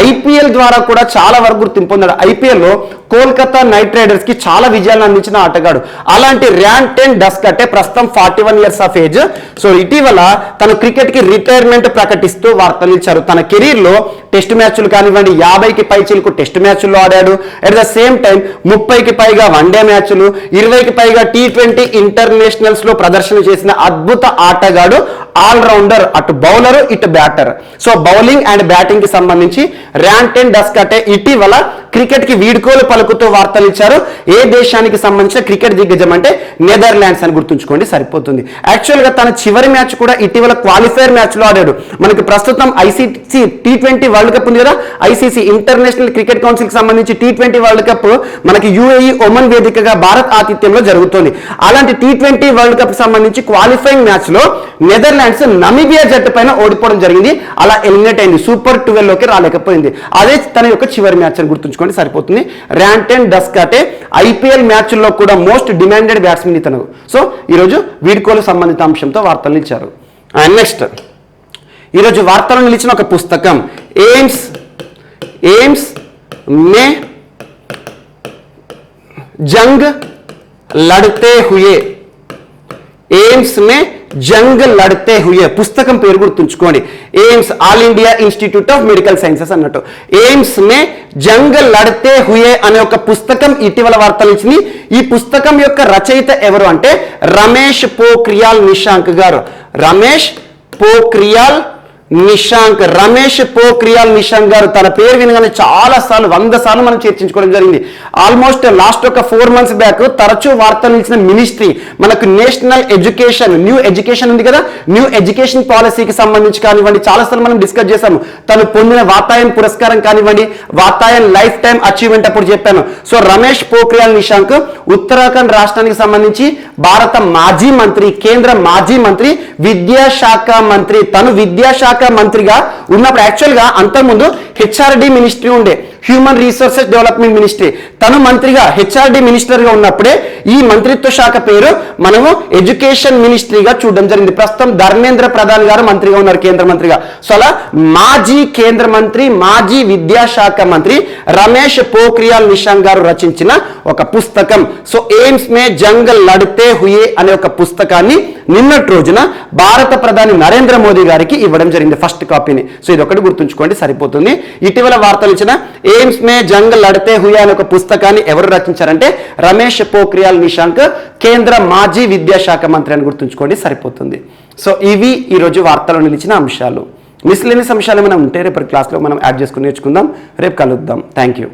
ఐపీఎల్ ద్వారా కూడా చాలా వరకు గుర్తింపు పొందాడు. ఐపీఎల్ లో కోల్కతా నైట్ రైడర్స్ కి చాలా విజయాలను అందించిన ఆటగాడు. అలాంటి ర్యాన్ 10 డస్కాటే ప్రస్తుతం 41 ఇయర్స్ ఆఫ్ ఏజ్. సో ఇటీవల తను క్రికెట్ కి రిటైర్మెంట్ ప్రకటిస్తూ వార్తలు ఇచ్చారు. తన కెరీర్ లో టెస్ట్ మ్యాచ్లు కానివ్వండి 50కి పైచిలకు టెస్ట్ మ్యాచ్ల్లో ఆడాడు. అట్ ద సేమ్ టైం 30కి పైగా వన్డే మ్యాచ్లు, 20కి పైగా T20 ఇంటర్నేషనల్స్ లో ప్రదర్శన చేసిన అద్భుత ఆటగాడు, ఆల్రౌండర్, అటు బౌలర్ ఇటు batter. So bowling and batting కి సంబంధించి ర్యాన్ 10 డస్కాటే ఇటీవల క్రికెట్ కి వీడ్కోలు పలుకుతూ వార్తలు ఇచ్చారు. ఏ దేశానికి సంబంధించిన క్రికెట్ దిగ్గజం అంటే నెదర్లాండ్స్ అని గుర్తుంచుకోండి సరిపోతుంది. యాక్చువల్ గా తన చివరి మ్యాచ్ కూడా ఇటీవల క్వాలిఫైర్ మ్యాచ్ లో ఆడాడు. మనకి ప్రస్తుతం ఐసీసీ T20 వరల్డ్ కప్ ఉంది కదా, ఐసీసీ ఇంటర్నేషనల్ క్రికెట్ కౌన్సిల్ కి సంబంధించి T20 వరల్డ్ కప్ మనకి UAE ఒమన్ వేదికగా భారత్ ఆతిథ్యంలో జరుగుతుంది. అలాంటి T20 వరల్డ్ కప్ సంబంధించి క్వాలిఫైయింగ్ మ్యాచ్ లో నెదర్లాండ్స్ నమీబియా జట్టు పైన ఓడిపోవడం జరిగింది. అలా ఎలిమినేట్ అయింది, సూపర్ 12 లోకి రాలేకపోయింది. అదే తన యొక్క చివరి మ్యాచ్ అని గుర్తుంచుకోండి సరిపోతుంది. ర్యాన్ 10 డస్కాటే ఐపీఎల్ మ్యాచ్ల్లో కూడా మోస్ట్ డిమాండెడ్ బ్యాట్స్మెన్ ఇతను. సో ఈరోజు వీడ్కోలు సంబంధిత అంశంతో వార్తలు ఇచ్చారు. అండ్ నెక్స్ట్ ఈరోజు వార్తలు నిలిచిన ఒక పుస్తకం ఎయిమ్స్ మే జంగ్ లడ్తే హుయే. ఎయిమ్స్ మే జంగ్ లడ్తే హుయే పుస్తకం పేరు గుర్తుంచుకోండి. AIIMS all India institute of medical sciences అన్నట్టు. ఎయిమ్స్ మే జంగ్ లడ్తే హుయే అనే ఒక పుస్తకం ఇటీవల వార్తలు ఇచ్చింది. ఈ పుస్తకం యొక్క రచయిత ఎవరు అంటే రమేష్ పోఖ్రియాల్ నిశాంక్ గారు. రమేష్ పోఖ్రియాల్ నిశాంక్ గారు తన పేరు వినగానే చాలా సార్లు 100 సార్లు మనం చర్చించుకోవడం జరిగింది. ఆల్మోస్ట్ లాస్ట్ ఒక 4 months బ్యాక్ తరచూ వార్తలు ఇచ్చిన మినిస్ట్రీ మనకు నేషనల్ ఎడ్యుకేషన్, న్యూ ఎడ్యుకేషన్ ఉంది కదా, న్యూ ఎడ్యుకేషన్ పాలసీకి సంబంధించి కానివ్వండి చాలాసార్లు మనం డిస్కస్ చేశాము. తను పొందిన వాతాయన్ పురస్కారం కానివ్వండి, వాతాయన్ లైఫ్ టైం అచీవ్మెంట్ అప్పుడు చెప్పాను. సో రమేష్ పోఖ్రియాల్ నిశాంక్ ఉత్తరాఖండ్ రాష్ట్రానికి సంబంధించి భారత మాజీ మంత్రి, కేంద్ర మాజీ మంత్రి, విద్యాశాఖ మంత్రి. తను విద్యాశాఖ మంత్రిగా ఉన్నప్పుడు యాక్చువల్ గా అంతకుముందు హెచ్ఆర్డి మినిస్ట్రీ ఉండే, హ్యూమన్ రిసోర్సెస్ డెవలప్మెంట్ మినిస్ట్రీ. తను మంత్రిగా హెచ్ఆర్డి మినిస్టర్ గా ఉన్నప్పుడే ఈ మంత్రిత్వ శాఖ పేరు మనము ఎడ్యుకేషన్ మినిస్ట్రీగా చూడడం జరిగింది. ప్రస్తుతం ధర్మేంద్ర ప్రధాన్ గారు మంత్రిగా ఉన్నారు, కేంద్ర మంత్రిగా. సో అలా మాజీ కేంద్ర మంత్రి, మాజీ విద్యాశాఖ మంత్రి రమేష్ పోఖ్రియాల్ నిశాంక్ గారు రచించిన ఒక పుస్తకం. సో ఎయిమ్స్ మే జంగ్ లడ్తే హుయే అనే ఒక పుస్తకాన్ని నిన్నటి రోజున భారత ప్రధాని నరేంద్ర మోదీ గారికి ఇవ్వడం జరిగింది, ఫస్ట్ కాపీని. సో ఇది ఒకటి గుర్తుంచుకోండి సరిపోతుంది. ఇటీవల వార్తలు ఇచ్చిన ఎయిమ్స్ మే జంగ్ లడ్తే హుయే అనే ఒక పుస్తకాన్ని ఎవరు రచించారంటే రమేష్ పోఖ్రియాల్ నిశాంక్, కేంద్ర మాజీ విద్యాశాఖ మంత్రి అని గుర్తుంచుకోండి సరిపోతుంది. సో ఇవి ఈరోజు వార్తలు నిలిచిన అంశాలు. మిస్లేనియస్ అంశాలు ఏమైనా ఉంటే రేపటి క్లాస్లో మనం యాడ్ చేసుకుని నేర్చుకుందాం. రేపు కలుద్దాం. Thank you.